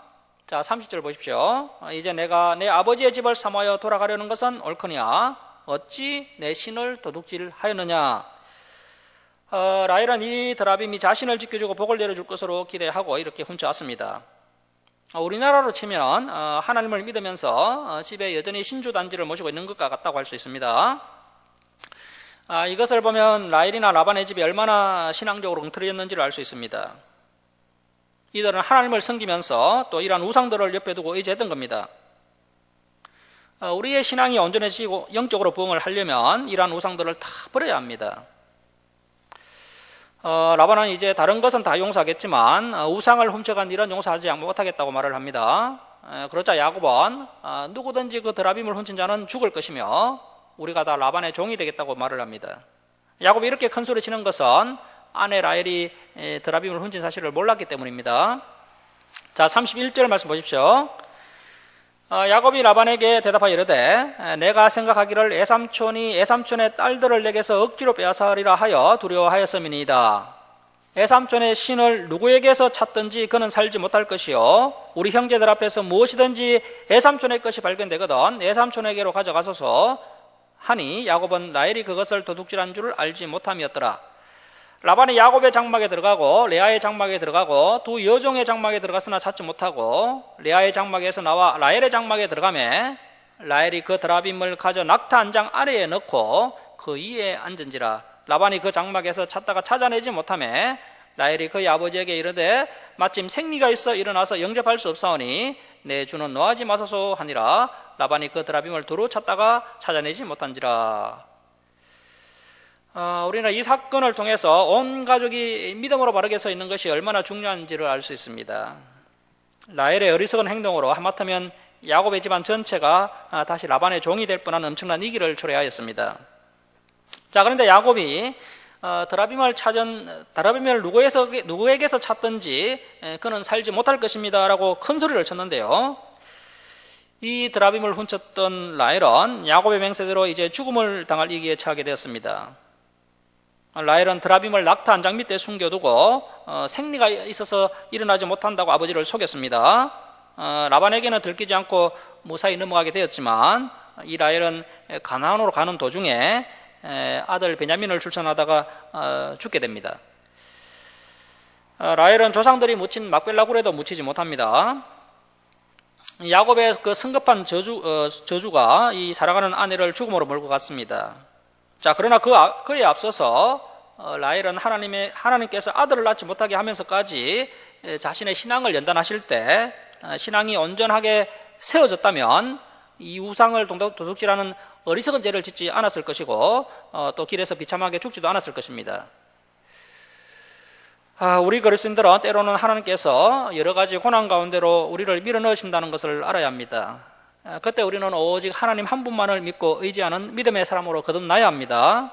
자, 30절 보십시오. 이제 내가 내 아버지의 집을 삼하여 돌아가려는 것은 옳거니와 어찌 내 신을 도둑질하였느냐. 라헬은 이 드라빔이 자신을 지켜주고 복을 내려줄 것으로 기대하고 이렇게 훔쳐왔습니다. 우리나라로 치면 하나님을 믿으면서 집에 여전히 신주단지를 모시고 있는 것과 같다고 할 수 있습니다. 이것을 보면 라헬이나 라반의 집이 얼마나 신앙적으로 엉터리였는지를 알 수 있습니다. 이들은 하나님을 섬기면서 또 이러한 우상들을 옆에 두고 의지했던 겁니다. 우리의 신앙이 온전해지고 영적으로 부흥을 하려면 이러한 우상들을 다 버려야 합니다. 라반은 이제 다른 것은 다 용서하겠지만 우상을 훔쳐간 일은 용서하지 못하겠다고 말을 합니다. 그러자 야곱은 누구든지 그 드라빔을 훔친 자는 죽을 것이며 우리가 다 라반의 종이 되겠다고 말을 합니다. 야곱이 이렇게 큰 소리 치는 것은 아내 라헬이 드라빔을 훔친 사실을 몰랐기 때문입니다. 자, 31절 말씀 보십시오. 야곱이 라반에게 대답하여 이르되 내가 생각하기를 애삼촌의 딸들을 내게서 억지로 빼앗아리라 하여 두려워하였음이니이다. 애삼촌의 신을 누구에게서 찾든지 그는 살지 못할 것이요 우리 형제들 앞에서 무엇이든지 애삼촌의 것이 발견되거든 애삼촌에게로 가져가소서 하니 야곱은 라헬이 그것을 도둑질한 줄을 알지 못함이었더라. 라반이 야곱의 장막에 들어가고 레아의 장막에 들어가고 두 여종의 장막에 들어갔으나 찾지 못하고 레아의 장막에서 나와 라헬의 장막에 들어가매 라헬이 그 드라빔을 가져 낙타 한 장 아래에 넣고 그 위에 앉은지라. 라반이 그 장막에서 찾다가 찾아내지 못하매 라헬이 그의 아버지에게 이르되 마침 생리가 있어 일어나서 영접할 수 없사오니 내 주는 노하지 마소서 하니라. 라반이 그 드라빔을 두루 찾다가 찾아내지 못한지라. 우리는 이 사건을 통해서 온 가족이 믿음으로 바르게 서 있는 것이 얼마나 중요한지를 알 수 있습니다. 라헬의 어리석은 행동으로 하마터면 야곱의 집안 전체가 다시 라반의 종이 될 뻔한 엄청난 위기를 초래하였습니다. 자, 그런데 야곱이 드라빔을 누구에게서 찾든지 그는 살지 못할 것입니다 라고 큰 소리를 쳤는데요. 이 드라빔을 훔쳤던 라헬은 야곱의 맹세대로 이제 죽음을 당할 위기에 처하게 되었습니다. 라헬은 드라빔을 낙타 한 장 밑에 숨겨두고 생리가 있어서 일어나지 못한다고 아버지를 속였습니다. 라반에게는 들키지 않고 무사히 넘어가게 되었지만 이 라헬은 가나안으로 가는 도중에 아들 베냐민을 출산하다가 죽게 됩니다. 라헬은 조상들이 묻힌 막벨라 굴에도 묻히지 못합니다. 야곱의 그 성급한 저주가 이 사랑하는 아내를 죽음으로 몰고 갔습니다. 자, 그러나 그에 앞서서 라헬은 하나님께서 아들을 낳지 못하게 하면서까지 자신의 신앙을 연단하실 때 신앙이 온전하게 세워졌다면 이 우상을 도둑질하는 어리석은 죄를 짓지 않았을 것이고 또 길에서 비참하게 죽지도 않았을 것입니다. 우리 그리스도인들은 때로는 하나님께서 여러 가지 고난 가운데로 우리를 밀어넣으신다는 것을 알아야 합니다. 그때 우리는 오직 하나님 한 분만을 믿고 의지하는 믿음의 사람으로 거듭나야 합니다.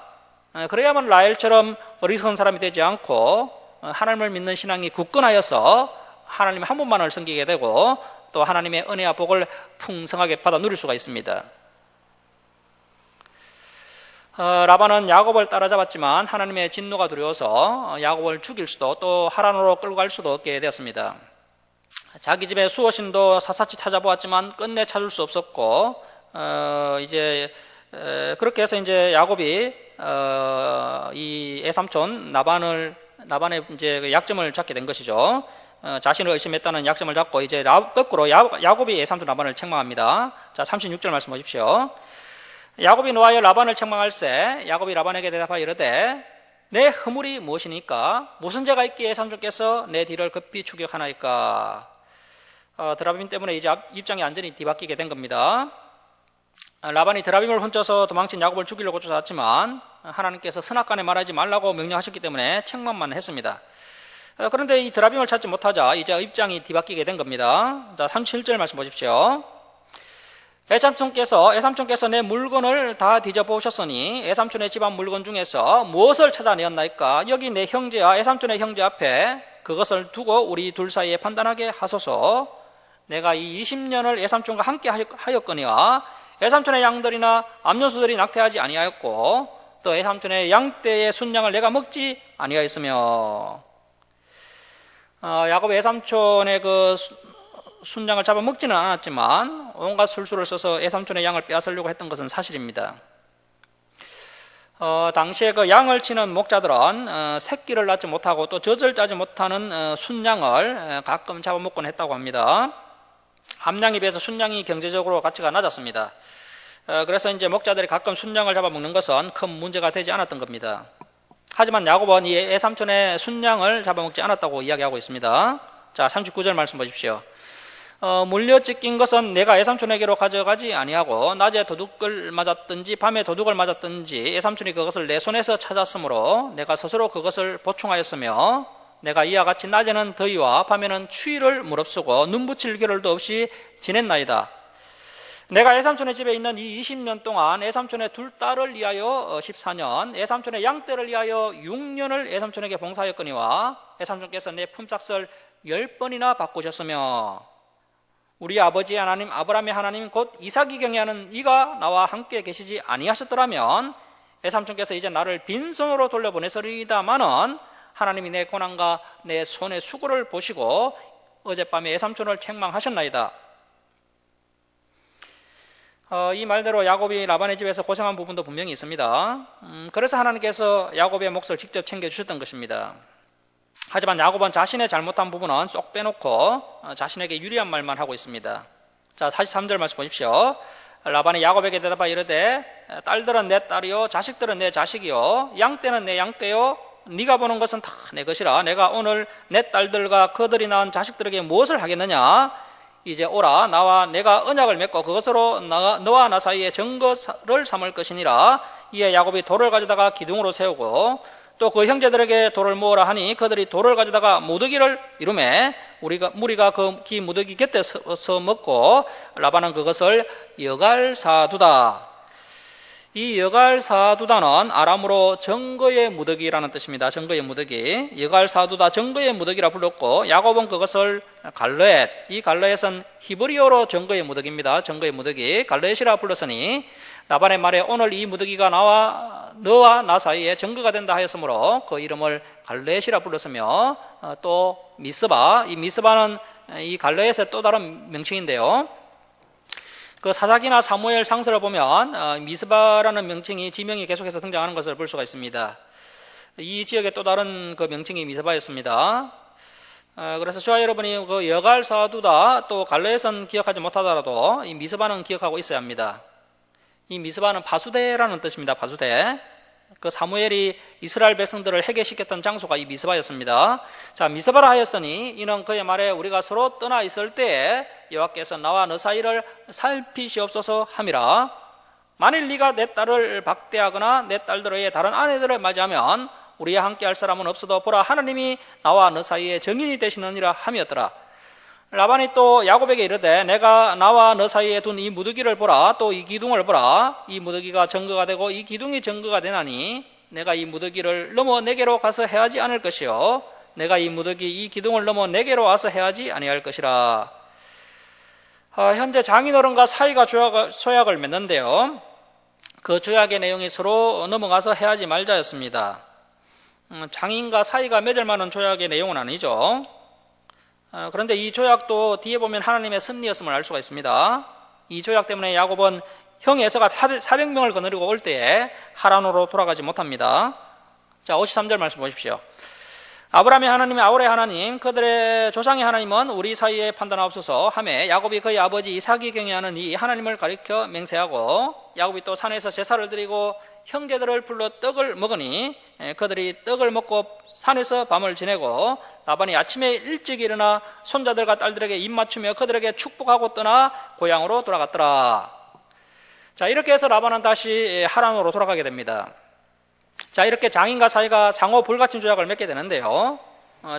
그래야만 라헬처럼 어리석은 사람이 되지 않고 하나님을 믿는 신앙이 굳건하여서 하나님 한 분만을 섬기게 되고 또 하나님의 은혜와 복을 풍성하게 받아 누릴 수가 있습니다. 라반은 야곱을 따라잡았지만 하나님의 진노가 두려워서 야곱을 죽일 수도 또 하란으로 끌고 갈 수도 없게 되었습니다. 자기 집에 수호신도 사사치 찾아보았지만 끝내 찾을 수 없었고 그렇게 해서 이제 야곱이 이 애삼촌 나반의 이제 약점을 잡게 된 것이죠. 자신을 의심했다는 약점을 잡고 이제 거꾸로 야곱이 애삼촌 라반을 책망합니다. 자, 36절 말씀 보십시오. 야곱이 노하여 라반을 책망할세 야곱이 라반에게 대답하여 이르되 내 허물이 무엇이니까 무슨 죄가 있기에 애삼촌께서 내 뒤를 급히 추격하나이까. 드라빔 때문에 이제 입장이 완전히 뒤바뀌게 된 겁니다. 라반이 드라빔을 훔쳐서 도망친 야곱을 죽이려고 쫓아왔지만 하나님께서 선악간에 말하지 말라고 명령하셨기 때문에 책망만 했습니다. 그런데 이 드라빔을 찾지 못하자 이제 입장이 뒤바뀌게 된 겁니다. 자, 37절 말씀 보십시오. 애삼촌께서 내 물건을 다 뒤져보셨으니 애삼촌의 집안 물건 중에서 무엇을 찾아내었나이까? 여기 내 형제와 애삼촌의 형제 앞에 그것을 두고 우리 둘 사이에 판단하게 하소서. 내가 이 20년을 애삼촌과 함께 하였거니와 애삼촌의 양들이나 암염소들이 낙태하지 아니하였고 또 애삼촌의 양떼의 순양을 내가 먹지 아니하였으며. 야곱의 애삼촌의 그 순양을 잡아 먹지는 않았지만 온갖 술수를 써서 애삼촌의 양을 빼앗으려고 했던 것은 사실입니다. 당시에 그 양을 치는 목자들은 새끼를 낳지 못하고 또 젖을 짜지 못하는 순양을 가끔 잡아먹곤 했다고 합니다. 암양에 비해서 순양이 경제적으로 가치가 낮았습니다. 그래서 이제 목자들이 가끔 순양을 잡아먹는 것은 큰 문제가 되지 않았던 겁니다. 하지만 야곱은 이 애삼촌의 순양을 잡아먹지 않았다고 이야기하고 있습니다. 자, 39절 말씀 보십시오. 물려 찢긴 것은 내가 애삼촌에게로 가져가지 아니하고 낮에 도둑을 맞았든지 밤에 도둑을 맞았든지 애삼촌이 그것을 내 손에서 찾았으므로 내가 스스로 그것을 보충하였으며 내가 이와 같이 낮에는 더위와 밤에는 추위를 무릅쓰고 눈 붙일 겨를도 없이 지냈나이다. 내가 애삼촌의 집에 있는 이 20년 동안 애삼촌의 둘 딸을 위하여 14년, 애삼촌의 양떼를 위하여 6년을 애삼촌에게 봉사하였거니와 애삼촌께서 내 품삯을 10번이나 바꾸셨으며 우리 아버지 하나님 아브라함의 하나님 곧 이삭이 경외하는 이가 나와 함께 계시지 아니하셨더라면 애삼촌께서 이제 나를 빈손으로 돌려보내서리이다마는 하나님이 내 고난과 내 손의 수고를 보시고 어젯밤에 애삼촌을 책망하셨나이다. 이 말대로 야곱이 라반의 집에서 고생한 부분도 분명히 있습니다. 그래서 하나님께서 야곱의 몫을 직접 챙겨주셨던 것입니다. 하지만 야곱은 자신의 잘못한 부분은 쏙 빼놓고 자신에게 유리한 말만 하고 있습니다. 자, 43절 말씀 보십시오. 라반이 야곱에게 대답하여 이르되 딸들은 내 딸이요 자식들은 내 자식이요 양떼는 내 양떼요 네가 보는 것은 다 내 것이라. 내가 오늘 내 딸들과 그들이 낳은 자식들에게 무엇을 하겠느냐? 이제 오라 나와 내가 언약을 맺고 그것으로 너와 나 사이에 증거를 삼을 것이니라. 이에 야곱이 돌을 가져다가 기둥으로 세우고 또 그 형제들에게 돌을 모으라 하니 그들이 돌을 가져다가 무더기를 이루매 무리가 그 기 무더기 곁에 서서 먹고 라반은 그것을 여갈사두다. 이 여갈사두다는 아람으로 증거의 무더기라는 뜻입니다. 증거의 무더기. 여갈사두다 증거의 무더기라 불렀고 야곱은 그것을 갈르엣, 이 갈르엣은 히브리어로 증거의 무더기입니다. 증거의 무더기 갈르엣이라 불렀으니 라반의 말에 오늘 이 무더기가 너와 나 사이에 증거가 된다 하였으므로 그 이름을 갈르엣이라 불렀으며 또 미스바, 이 미스바는 이 갈르엣의 또 다른 명칭인데요. 그 사사기나 사무엘 상서를 보면 미스바라는 명칭이 지명이 계속해서 등장하는 것을 볼 수가 있습니다. 이 지역의 또 다른 그 명칭이 미스바였습니다. 그래서 저와 여러분이 그 여갈사두다 또 갈르엣은 기억하지 못하더라도 이 미스바는 기억하고 있어야 합니다. 이 미스바는 바수대라는 뜻입니다. 바수대. 그 사무엘이 이스라엘 백성들을 해계시켰던 장소가 이 미스바였습니다. 자, 미스바라 하였으니 이는 그의 말에 우리가 서로 떠나 있을 때에 여호와께서 나와 너 사이를 살피시옵소서 함이라. 만일 네가 내 딸을 박대하거나 내 딸들의 다른 아내들을 맞이하면 우리와 함께 할 사람은 없어도 보라 하나님이 나와 너 사이에 증인이 되시느니라 함이었더라. 라반이 또 야곱에게 이르되 내가 나와 너 사이에 둔 이 무더기를 보라. 또 이 기둥을 보라. 이 무더기가 증거가 되고 이 기둥이 증거가 되나니 내가 이 무더기를 넘어 내게로 가서 해하지 않을 것이요 내가 이 무더기 이 기둥을 넘어 내게로 와서 해하지 아니할 것이라. 현재 장인어른과 사이가 조약을 맺는데요. 그 조약의 내용이 서로 넘어가서 해하지 말자였습니다. 장인과 사이가 맺을 만한 조약의 내용은 아니죠. 그런데 이 조약도 뒤에 보면 하나님의 섭리였음을 알 수가 있습니다. 이 조약 때문에 야곱은 형 에서가 400명을 거느리고 올 때에 하란으로 돌아가지 못합니다. 자, 53절 말씀 보십시오. 아브라함의 하나님, 아우레의 하나님, 그들의 조상의 하나님은 우리 사이에 판단하옵소서 하매 야곱이 그의 아버지 이삭이 경외하는 이 하나님을 가리켜 맹세하고 야곱이 또 산에서 제사를 드리고 형제들을 불러 떡을 먹으니 그들이 떡을 먹고 산에서 밤을 지내고 라반이 아침에 일찍 일어나 손자들과 딸들에게 입 맞추며 그들에게 축복하고 떠나 고향으로 돌아갔더라. 자, 이렇게 해서 라반은 다시 하란으로 돌아가게 됩니다. 자, 이렇게 장인과 사이가 상호 불가침 조약을 맺게 되는데요.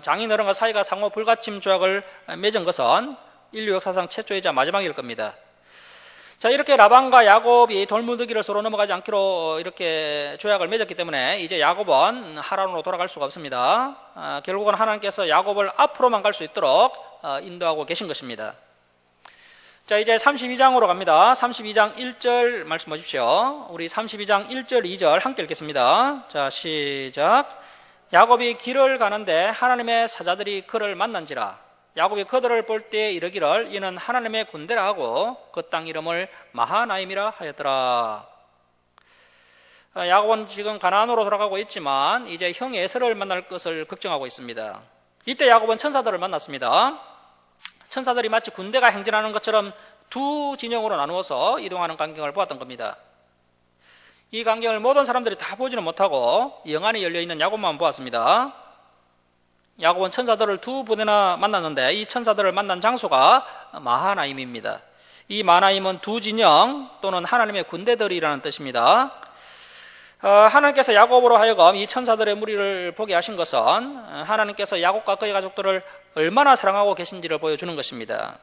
장인어른과 사이가 상호 불가침 조약을 맺은 것은 인류 역사상 최초이자 마지막일 겁니다. 자, 이렇게 라반과 야곱이 돌무더기를 서로 넘어가지 않기로 이렇게 조약을 맺었기 때문에 이제 야곱은 하란으로 돌아갈 수가 없습니다. 결국은 하나님께서 야곱을 앞으로만 갈 수 있도록 인도하고 계신 것입니다. 자, 이제 32장으로 갑니다. 32장 1절 말씀 보십시오. 우리 32장 1절 2절 함께 읽겠습니다. 자, 시작. 야곱이 길을 가는데 하나님의 사자들이 그를 만난지라. 야곱이 그들을 볼 때 이르기를 이는 하나님의 군대라 하고 그 땅 이름을 마하나임이라 하였더라. 야곱은 지금 가나안으로 돌아가고 있지만 이제 형 에서를 만날 것을 걱정하고 있습니다. 이때 야곱은 천사들을 만났습니다. 천사들이 마치 군대가 행진하는 것처럼 두 진영으로 나누어서 이동하는 광경을 보았던 겁니다. 이 광경을 모든 사람들이 다 보지는 못하고 영안이 열려있는 야곱만 보았습니다. 야곱은 천사들을 두 부대나 만났는데 이 천사들을 만난 장소가 마하나임입니다. 이 마하나임은 두 진영 또는 하나님의 군대들이라는 뜻입니다. 하나님께서 야곱으로 하여금 이 천사들의 무리를 보게 하신 것은 하나님께서 야곱과 그의 가족들을 얼마나 사랑하고 계신지를 보여주는 것입니다.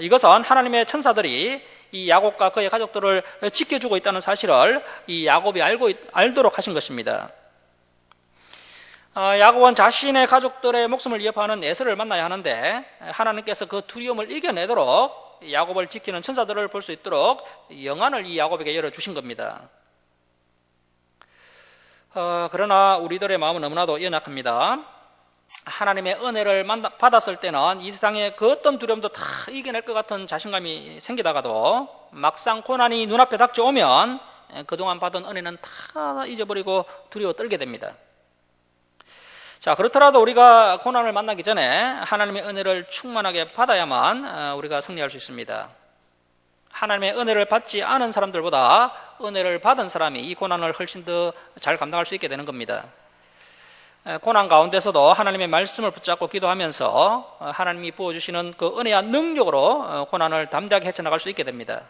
이것은 하나님의 천사들이 이 야곱과 그의 가족들을 지켜주고 있다는 사실을 이 야곱이 알도록 하신 것입니다. 야곱은 자신의 가족들의 목숨을 위협하는 에서를 만나야 하는데 하나님께서 그 두려움을 이겨내도록 야곱을 지키는 천사들을 볼 수 있도록 영안을 이 야곱에게 열어주신 겁니다. 그러나 우리들의 마음은 너무나도 연약합니다. 하나님의 은혜를 받았을 때는 이 세상의 그 어떤 두려움도 다 이겨낼 것 같은 자신감이 생기다가도 막상 고난이 눈앞에 닥쳐오면 그동안 받은 은혜는 다 잊어버리고 두려워 떨게 됩니다. 자, 그렇더라도 우리가 고난을 만나기 전에 하나님의 은혜를 충만하게 받아야만 우리가 승리할 수 있습니다. 하나님의 은혜를 받지 않은 사람들보다 은혜를 받은 사람이 이 고난을 훨씬 더 잘 감당할 수 있게 되는 겁니다. 고난 가운데서도 하나님의 말씀을 붙잡고 기도하면서 하나님이 부어주시는 그 은혜와 능력으로 고난을 담대하게 헤쳐나갈 수 있게 됩니다.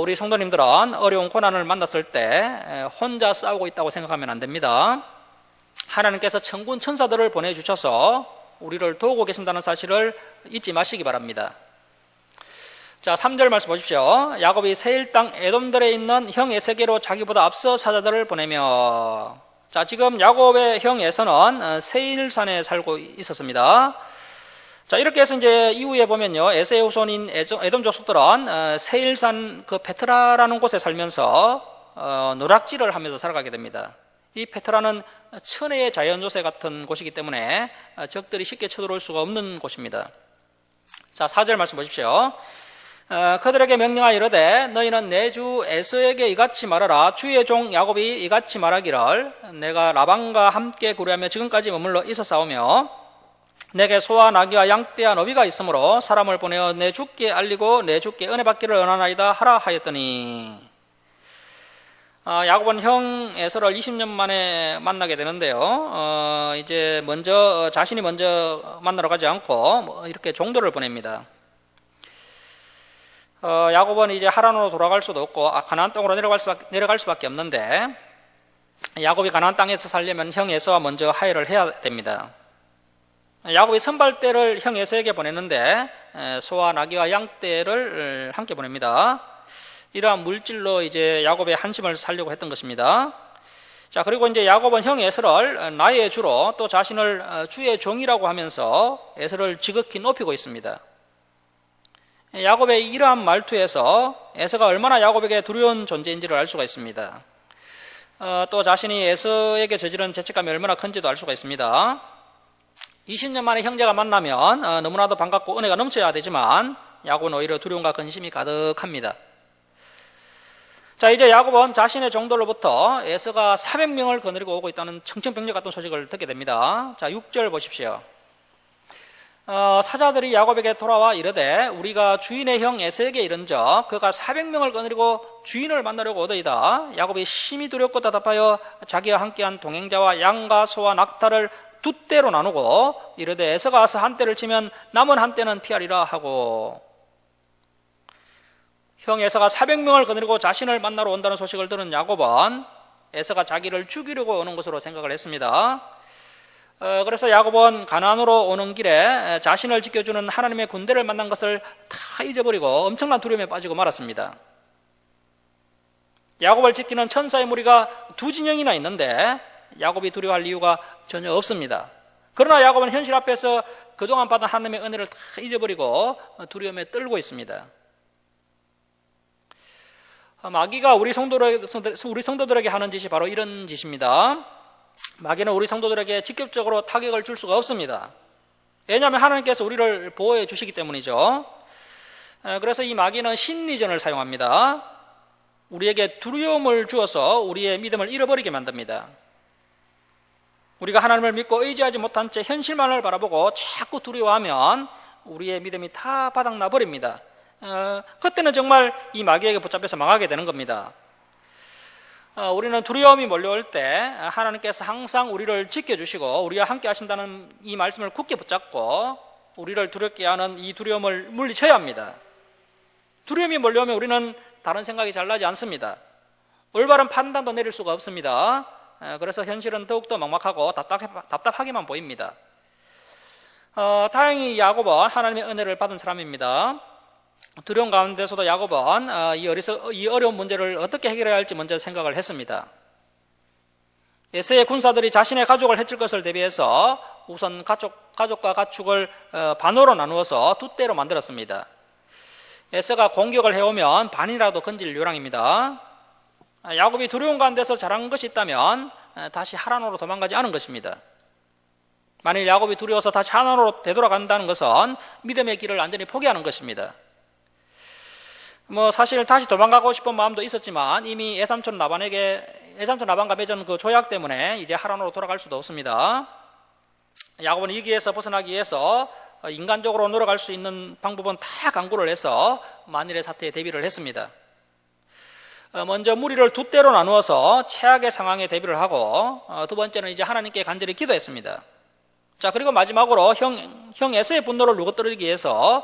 우리 성도님들은 어려운 고난을 만났을 때 혼자 싸우고 있다고 생각하면 안 됩니다. 하나님께서 천군 천사들을 보내주셔서 우리를 도우고 계신다는 사실을 잊지 마시기 바랍니다. 자, 3절 말씀 보십시오. 야곱이 세일 땅 에돔들에 있는 형 에세게로 자기보다 앞서 사자들을 보내며. 자, 지금 야곱의 형 에서는 세일산에 살고 있었습니다. 자, 이렇게 해서 이제 이후에 보면요, 에세의 후손인 에돔 족속들은 세일산 그 페트라라는 곳에 살면서 노략질을 하면서 살아가게 됩니다. 이 페트라는 천혜의 자연 요새 같은 곳이기 때문에 적들이 쉽게 쳐들어올 수가 없는 곳입니다. 자, 4절 말씀 보십시오. 그들에게 명령하여 이르되 너희는 내 주 에서에게 이같이 말하라. 주의 종 야곱이 이같이 말하기를 내가 라반과 함께 구려하며 지금까지 머물러 있었사오며 내게 소와 나귀와 양떼와 너비가 있으므로 사람을 보내어 내 주께 알리고 내 주께 은혜 받기를 원하나이다 하라 하였더니. 야곱은 형 에서를 20년 만에 만나게 되는데요. 이제 자신이 먼저 만나러 가지 않고 이렇게 종도를 보냅니다. 야곱은 이제 하란으로 돌아갈 수도 없고 가나안 땅으로 내려갈 수밖에 없는데 야곱이 가나안 땅에서 살려면 형 에서와 먼저 화해를 해야 됩니다. 야곱이 선발대를 형 에서에게 보냈는데 소와 나귀와 양떼를 함께 보냅니다. 이러한 물질로 이제 야곱의 한심을 살려고 했던 것입니다. 자, 그리고 이제 야곱은 형 에서를 나의 주로 또 자신을 주의 종이라고 하면서 에서를 지극히 높이고 있습니다. 야곱의 이러한 말투에서 에서가 얼마나 야곱에게 두려운 존재인지를 알 수가 있습니다. 또 자신이 에서에게 저지른 죄책감이 얼마나 큰지도 알 수가 있습니다. 20년 만에 형제가 만나면 너무나도 반갑고 은혜가 넘쳐야 되지만 야곱은 오히려 두려움과 근심이 가득합니다. 자, 이제 야곱은 자신의 종들로부터 에서가 400명을 거느리고 오고 있다는 청천벽력 같은 소식을 듣게 됩니다. 자, 6절 보십시오. 사자들이 야곱에게 돌아와 이르되 우리가 주인의 형 에서에게 이른적 그가 400명을 거느리고 주인을 만나려고 오더이다. 야곱이 심히 두렵고 답답하여 자기와 함께한 동행자와 양과 소와 낙타를 두 떼로 나누고 이르되 에서가 와서 한 떼를 치면 남은 한 떼는 피하리라 하고. 형 에서가 400명을 거느리고 자신을 만나러 온다는 소식을 들은 야곱은 에서가 자기를 죽이려고 오는 것으로 생각을 했습니다. 그래서 야곱은 가나안으로 오는 길에 자신을 지켜주는 하나님의 군대를 만난 것을 다 잊어버리고 엄청난 두려움에 빠지고 말았습니다. 야곱을 지키는 천사의 무리가 두 진영이나 있는데 야곱이 두려워할 이유가 전혀 없습니다. 그러나 야곱은 현실 앞에서 그동안 받은 하나님의 은혜를 다 잊어버리고 두려움에 떨고 있습니다. 마귀가 우리 성도들에게 하는 짓이 바로 이런 짓입니다. 마귀는 우리 성도들에게 직접적으로 타격을 줄 수가 없습니다. 왜냐하면 하나님께서 우리를 보호해 주시기 때문이죠. 그래서 이 마귀는 심리전을 사용합니다. 우리에게 두려움을 주어서 우리의 믿음을 잃어버리게 만듭니다. 우리가 하나님을 믿고 의지하지 못한 채 현실만을 바라보고 자꾸 두려워하면 우리의 믿음이 다 바닥나 버립니다. 그때는 정말 이 마귀에게 붙잡혀서 망하게 되는 겁니다. 우리는 두려움이 몰려올 때 하나님께서 항상 우리를 지켜주시고 우리와 함께 하신다는 이 말씀을 굳게 붙잡고 우리를 두렵게 하는 이 두려움을 물리쳐야 합니다. 두려움이 몰려오면 우리는 다른 생각이 잘 나지 않습니다. 올바른 판단도 내릴 수가 없습니다. 그래서 현실은 더욱더 막막하고 답답하게만 보입니다. 다행히 야곱은 하나님의 은혜를 받은 사람입니다. 두려움 가운데서도 야곱은 이 어려운 문제를 어떻게 해결해야 할지 먼저 생각을 했습니다. 에서의 군사들이 자신의 가족을 해칠 것을 대비해서 우선 가족과 가축을 반으로 나누어서 두 떼로 만들었습니다. 에서가 공격을 해오면 반이라도 건질 요량입니다. 야곱이 두려움 가운데서 잘한 것이 있다면 다시 하란으로 도망가지 않은 것입니다. 만일 야곱이 두려워서 다시 하란으로 되돌아간다는 것은 믿음의 길을 완전히 포기하는 것입니다. 사실 다시 도망가고 싶은 마음도 있었지만 이미 애삼촌 라반과 맺은 그 조약 때문에 이제 하란으로 돌아갈 수도 없습니다. 야곱은 이 길에서 벗어나기 위해서 인간적으로 노력할 수 있는 방법은 다 강구를 해서 만일의 사태에 대비를 했습니다. 먼저 무리를 두 떼로 나누어서 최악의 상황에 대비를 하고 두 번째는 이제 하나님께 간절히 기도했습니다. 자, 그리고 마지막으로 형 에서의 분노를 누구뜨리기 위해서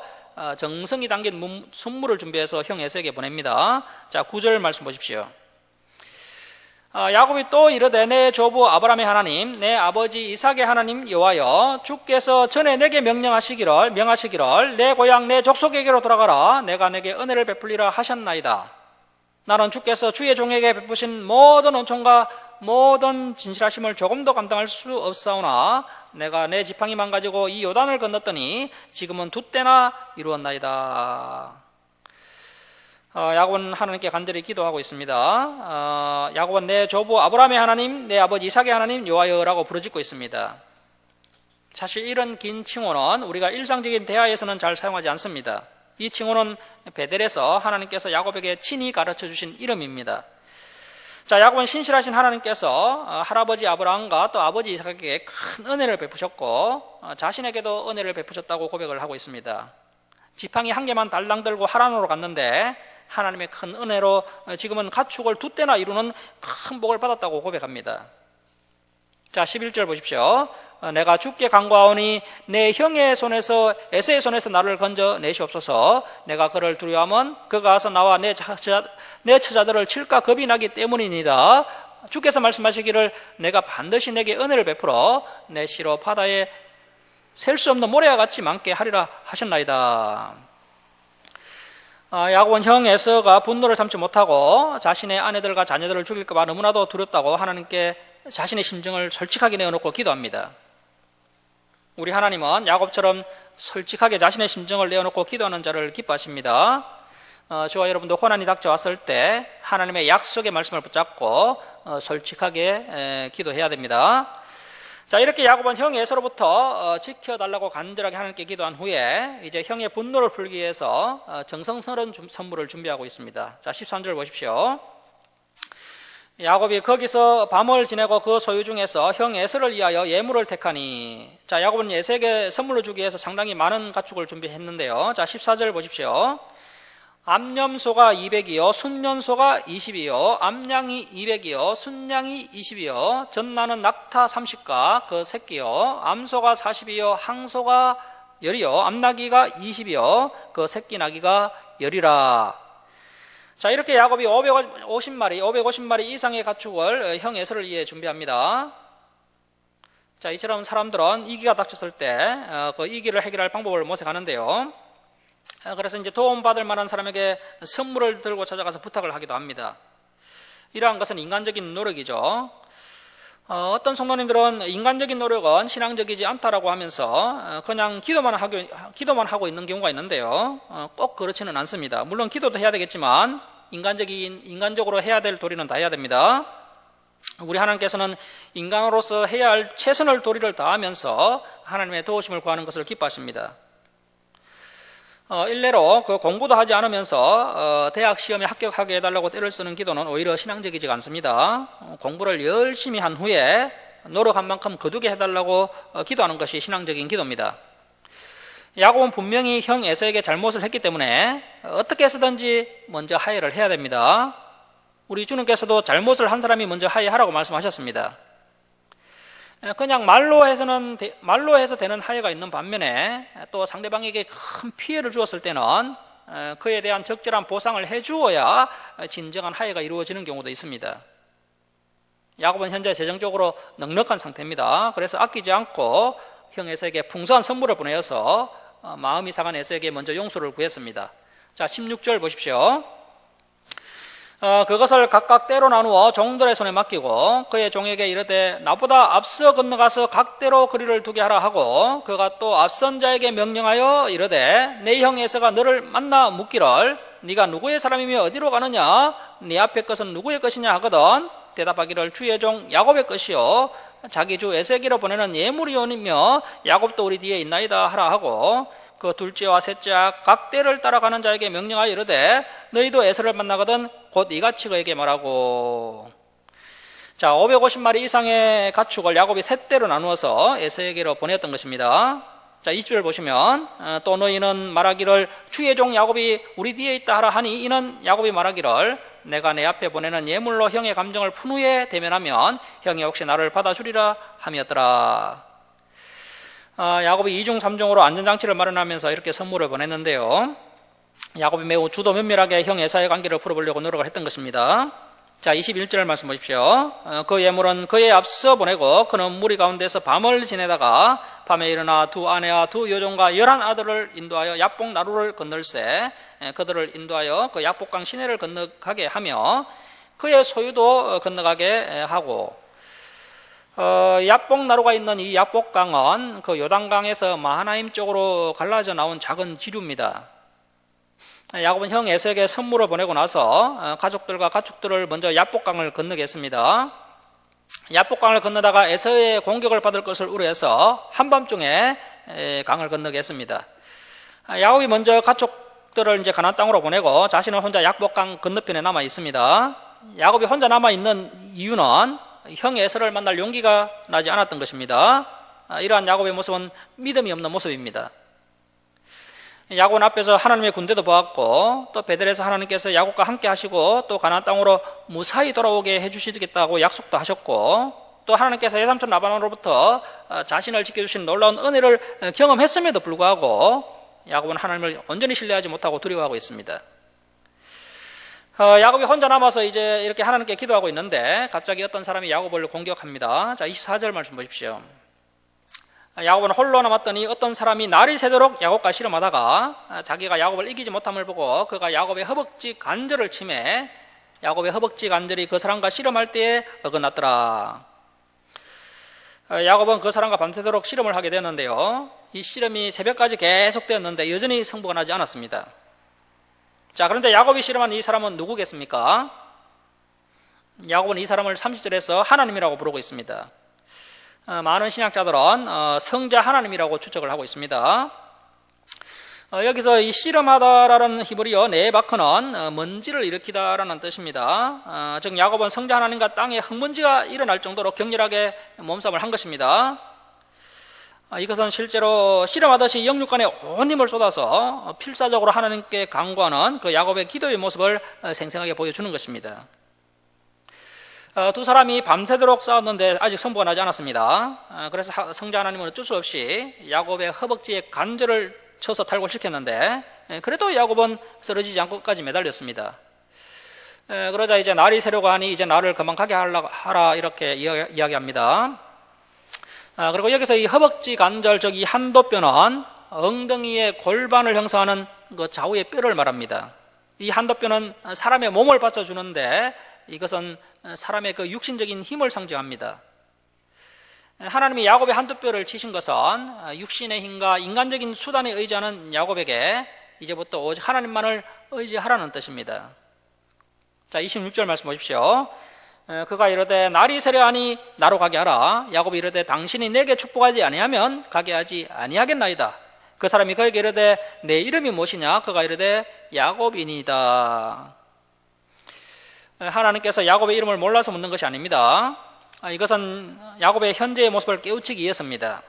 정성이 담긴 선물을 준비해서 형 에서에게 보냅니다. 자, 9절 말씀 보십시오. 야곱이 또 이르되 내 조부 아브라함의 하나님 내 아버지 이삭의 하나님 여호와여 주께서 전에 내게 명하시기를 내 고향 내 족속에게로 돌아가라 내가 내게 은혜를 베풀리라 하셨나이다. 나는 주께서 주의 종에게 베푸신 모든 은총과 모든 진실하심을 조금도 감당할 수 없사오나 내가 내 지팡이 망가지고 이 요단을 건넜더니 지금은 두 때나 이루었나이다. 야곱은 하나님께 간절히 기도하고 있습니다. 야곱은 내 조부 아브라함의 하나님, 내 아버지 이삭의 하나님 여호와여라고 부르짖고 있습니다. 사실 이런 긴 칭호는 우리가 일상적인 대화에서는 잘 사용하지 않습니다. 이 칭호는 베델에서 하나님께서 야곱에게 친히 가르쳐 주신 이름입니다. 자, 야곱은 신실하신 하나님께서 할아버지 아브라함과 또 아버지 이삭에게 큰 은혜를 베푸셨고 자신에게도 은혜를 베푸셨다고 고백을 하고 있습니다. 지팡이 한 개만 달랑 들고 하란으로 갔는데 하나님의 큰 은혜로 지금은 가축을 두 떼나 이루는 큰 복을 받았다고 고백합니다. 자, 11절 보십시오. 내가 주께 간구하오니 내 형의 손에서 에서의 손에서 나를 건져 내시옵소서. 내가 그를 두려워하면 그가 와서 나와 내 처자들을 칠까 겁이 나기 때문이니다. 주께서 말씀하시기를 내가 반드시 내게 은혜를 베풀어 내 시로 바다에 셀 수 없는 모래와 같이 많게 하리라 하셨나이다. 야곱은 형 에서가 분노를 참지 못하고 자신의 아내들과 자녀들을 죽일까 봐 너무나도 두렵다고 하나님께 자신의 심정을 솔직하게 내어놓고 기도합니다. 우리 하나님은 야곱처럼 솔직하게 자신의 심정을 내어놓고 기도하는 자를 기뻐하십니다. 저와 여러분도 고난이 닥쳐왔을 때 하나님의 약속의 말씀을 붙잡고 솔직하게 기도해야 됩니다. 자, 이렇게 야곱은 형 에서로부터 지켜달라고 간절하게 하나님께 기도한 후에 이제 형의 분노를 풀기 위해서 정성스러운 선물을 준비하고 있습니다. 자, 13절 보십시오. 야곱이 거기서 밤을 지내고 그 소유 중에서 형 에서를 위하여 예물을 택하니. 자, 야곱은 에서에게 선물로 주기 위해서 상당히 많은 가축을 준비했는데요. 자, 14절 보십시오. 암염소가 200이요 순년소가 20이요 암양이 200이요 순양이 20이요 전나는 낙타 30가 그 새끼요 암소가 40이요 항소가 10이요 암나기가 20이요 그 새끼 나기가 10이라. 자, 이렇게 야곱이 550마리 이상의 가축을 형 에서를 위해 준비합니다. 자, 이처럼 사람들은 이기가 닥쳤을 때 그 이기를 해결할 방법을 모색하는데요. 그래서 이제 도움받을 만한 사람에게 선물을 들고 찾아가서 부탁을 하기도 합니다. 이러한 것은 인간적인 노력이죠. 어떤 성도님들은 인간적인 노력은 신앙적이지 않다라고 하면서 그냥 기도만 하고 있는 경우가 있는데요. 꼭 그렇지는 않습니다. 물론 기도도 해야 되겠지만 인간적으로 해야 될 도리는 다 해야 됩니다. 우리 하나님께서는 인간으로서 해야 할 최선을 도리를 다하면서 하나님의 도우심을 구하는 것을 기뻐하십니다. 일례로 그 공부도 하지 않으면서 대학 시험에 합격하게 해달라고 때를 쓰는 기도는 오히려 신앙적이지 않습니다. 공부를 열심히 한 후에 노력한 만큼 거두게 해달라고 기도하는 것이 신앙적인 기도입니다. 야곱은 분명히 형 에서에게 잘못을 했기 때문에 어떻게 해서든지 먼저 화해를 해야 됩니다. 우리 주님께서도 잘못을 한 사람이 먼저 화해하라고 말씀하셨습니다. 그냥 말로 해서 되는 화해가 있는 반면에 또 상대방에게 큰 피해를 주었을 때는 그에 대한 적절한 보상을 해주어야 진정한 화해가 이루어지는 경우도 있습니다. 야곱은 현재 재정적으로 넉넉한 상태입니다. 그래서 아끼지 않고 형 에서에게 풍성한 선물을 보내어서 마음이 상한 에서에게 먼저 용서를 구했습니다. 자, 16절 보십시오. 그것을 각각 때로 나누어 종들의 손에 맡기고 그의 종에게 이르되 나보다 앞서 건너가서 각대로 거리를 두게 하라 하고 그가 또 앞선 자에게 명령하여 이르되 내 형 에서가 너를 만나 묻기를 네가 누구의 사람이며 어디로 가느냐 네 앞의 것은 누구의 것이냐 하거든 대답하기를 주의 종 야곱의 것이요 자기 주 에세기로 보내는 예물이오니며 야곱도 우리 뒤에 있나이다 하라 하고 그 둘째와 셋째 각 때를 따라가는 자에게 명령하여 이르되 너희도 에서를 만나거든 곧 이같이 그에게 말하고. 자, 550마리 이상의 가축을 야곱이 세 때로 나누어서 에서에게로 보냈던 것입니다. 자, 20절 보시면 또 너희는 말하기를 주의 종 야곱이 우리 뒤에 있다 하라 하니 이는 야곱이 말하기를 내가 내 앞에 보내는 예물로 형의 감정을 푼 후에 대면하면 형이 혹시 나를 받아주리라 함이었더라. 야곱이 2중 3중으로 안전장치를 마련하면서 이렇게 선물을 보냈는데요. 야곱이 매우 주도 면밀하게 형 에사의 관계를 풀어보려고 노력을 했던 것입니다. 자, 21절 말씀 보십시오. 그 예물은 그에 앞서 보내고 그는 무리 가운데서 밤을 지내다가 밤에 일어나 두 아내와 두 여종과 11아들을 인도하여 야복 나루를 건널세 그들을 인도하여 그 야복강 시내를 건너가게 하며 그의 소유도 건너가게 하고 야복 나루가 있는 이 야복강은 그 요단강에서 마하나임 쪽으로 갈라져 나온 작은 지류입니다. 야곱은 형 에서에게 선물을 보내고 나서 가족들과 가축들을 먼저 야복강을 건너게 했습니다. 야복강을 건너다가 에서의 공격을 받을 것을 우려해서 한밤중에 강을 건너게 했습니다. 야곱이 먼저 가축들을 이제 가나안 땅으로 보내고 자신은 혼자 야복강 건너편에 남아 있습니다. 야곱이 혼자 남아 있는 이유는 형 에서를 만날 용기가 나지 않았던 것입니다. 이러한 야곱의 모습은 믿음이 없는 모습입니다. 야곱은 앞에서 하나님의 군대도 보았고 또 베델에서 하나님께서 야곱과 함께 하시고 또 가나안 땅으로 무사히 돌아오게 해주시겠다고 약속도 하셨고 또 하나님께서 외삼촌 라반으로부터 자신을 지켜주신 놀라운 은혜를 경험했음에도 불구하고 야곱은 하나님을 온전히 신뢰하지 못하고 두려워하고 있습니다. 야곱이 혼자 남아서 이제 이렇게 하나님께 기도하고 있는데 갑자기 어떤 사람이 야곱을 공격합니다. 자, 24절 말씀 보십시오. 야곱은 홀로 남았더니 어떤 사람이 날이 새도록 야곱과 씨름하다가 자기가 야곱을 이기지 못함을 보고 그가 야곱의 허벅지 관절을 치매 야곱의 허벅지 관절이 그 사람과 씨름할 때에 어긋났더라. 야곱은 그 사람과 밤새도록 씨름을 하게 되었는데요. 이 씨름이 새벽까지 계속되었는데 여전히 승부가 나지 않았습니다. 자, 그런데 야곱이 씨름한 이 사람은 누구겠습니까? 야곱은 이 사람을 30절에서 하나님이라고 부르고 있습니다. 많은 신학자들은 성자 하나님이라고 추측을 하고 있습니다. 여기서 이 씨름하다라는 히브리어 네바크는 먼지를 일으키다라는 뜻입니다. 즉 야곱은 성자 하나님과 땅에 흙먼지가 일어날 정도로 격렬하게 몸싸움을 한 것입니다. 이것은 실제로 씨름하듯이 영육간에 온 힘을 쏟아서 필사적으로 하나님께 간구하는 그 야곱의 기도의 모습을 생생하게 보여주는 것입니다. 두 사람이 밤새도록 싸웠는데 아직 승부가 나지 않았습니다. 그래서 성자 하나님은 어쩔 수 없이 야곱의 허벅지에 관절을 쳐서 탈골시켰는데 그래도 야곱은 쓰러지지 않고 끝까지 매달렸습니다. 그러자 이제 날이 새려고 하니 이제 나를 그만 가게 하라 이렇게 이야기합니다. 그리고 여기서 이 허벅지 관절, 즉 이 한도뼈는 엉덩이의 골반을 형성하는 그 좌우의 뼈를 말합니다. 이 한도뼈는 사람의 몸을 받쳐주는데 이것은 사람의 그 육신적인 힘을 상징합니다. 하나님이 야곱의 한도뼈를 치신 것은 육신의 힘과 인간적인 수단에 의지하는 야곱에게 이제부터 오직 하나님만을 의지하라는 뜻입니다. 자, 26절 말씀 보십시오. 그가 이르되 날이 새려하니 나로 가게 하라. 야곱이 이르되 당신이 내게 축복하지 아니하면 가게 하지 아니하겠나이다. 그 사람이 그에게 이르되 내 이름이 무엇이냐? 그가 이르되 야곱이니이다. 하나님께서 야곱의 이름을 몰라서 묻는 것이 아닙니다. 이것은 야곱의 현재의 모습을 깨우치기 위해서입니다.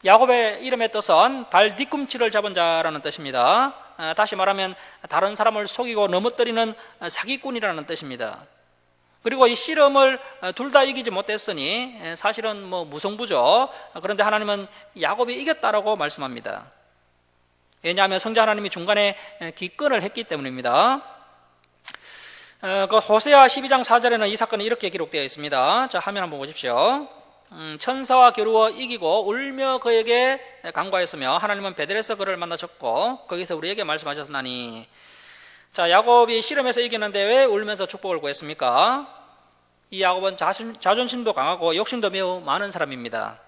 야곱의 이름의 뜻은 발 뒤꿈치를 잡은 자라는 뜻입니다. 다시 말하면 다른 사람을 속이고 넘어뜨리는 사기꾼이라는 뜻입니다. 그리고 이 씨름을 둘 다 이기지 못했으니 사실은 무승부죠. 그런데 하나님은 야곱이 이겼다라고 말씀합니다. 왜냐하면 성자 하나님이 중간에 기권을 했기 때문입니다. 그 호세아 12장 4절에는 이 사건이 이렇게 기록되어 있습니다. 자, 화면 한번 보십시오. 천사와 겨루어 이기고 울며 그에게 간구하였으며 하나님은 베델에서 그를 만나셨고 거기서 우리에게 말씀하셨나니. 자, 야곱이 씨름에서 이기는데 왜 울면서 축복을 구했습니까? 이 야곱은 자존심도 강하고 욕심도 매우 많은 사람입니다.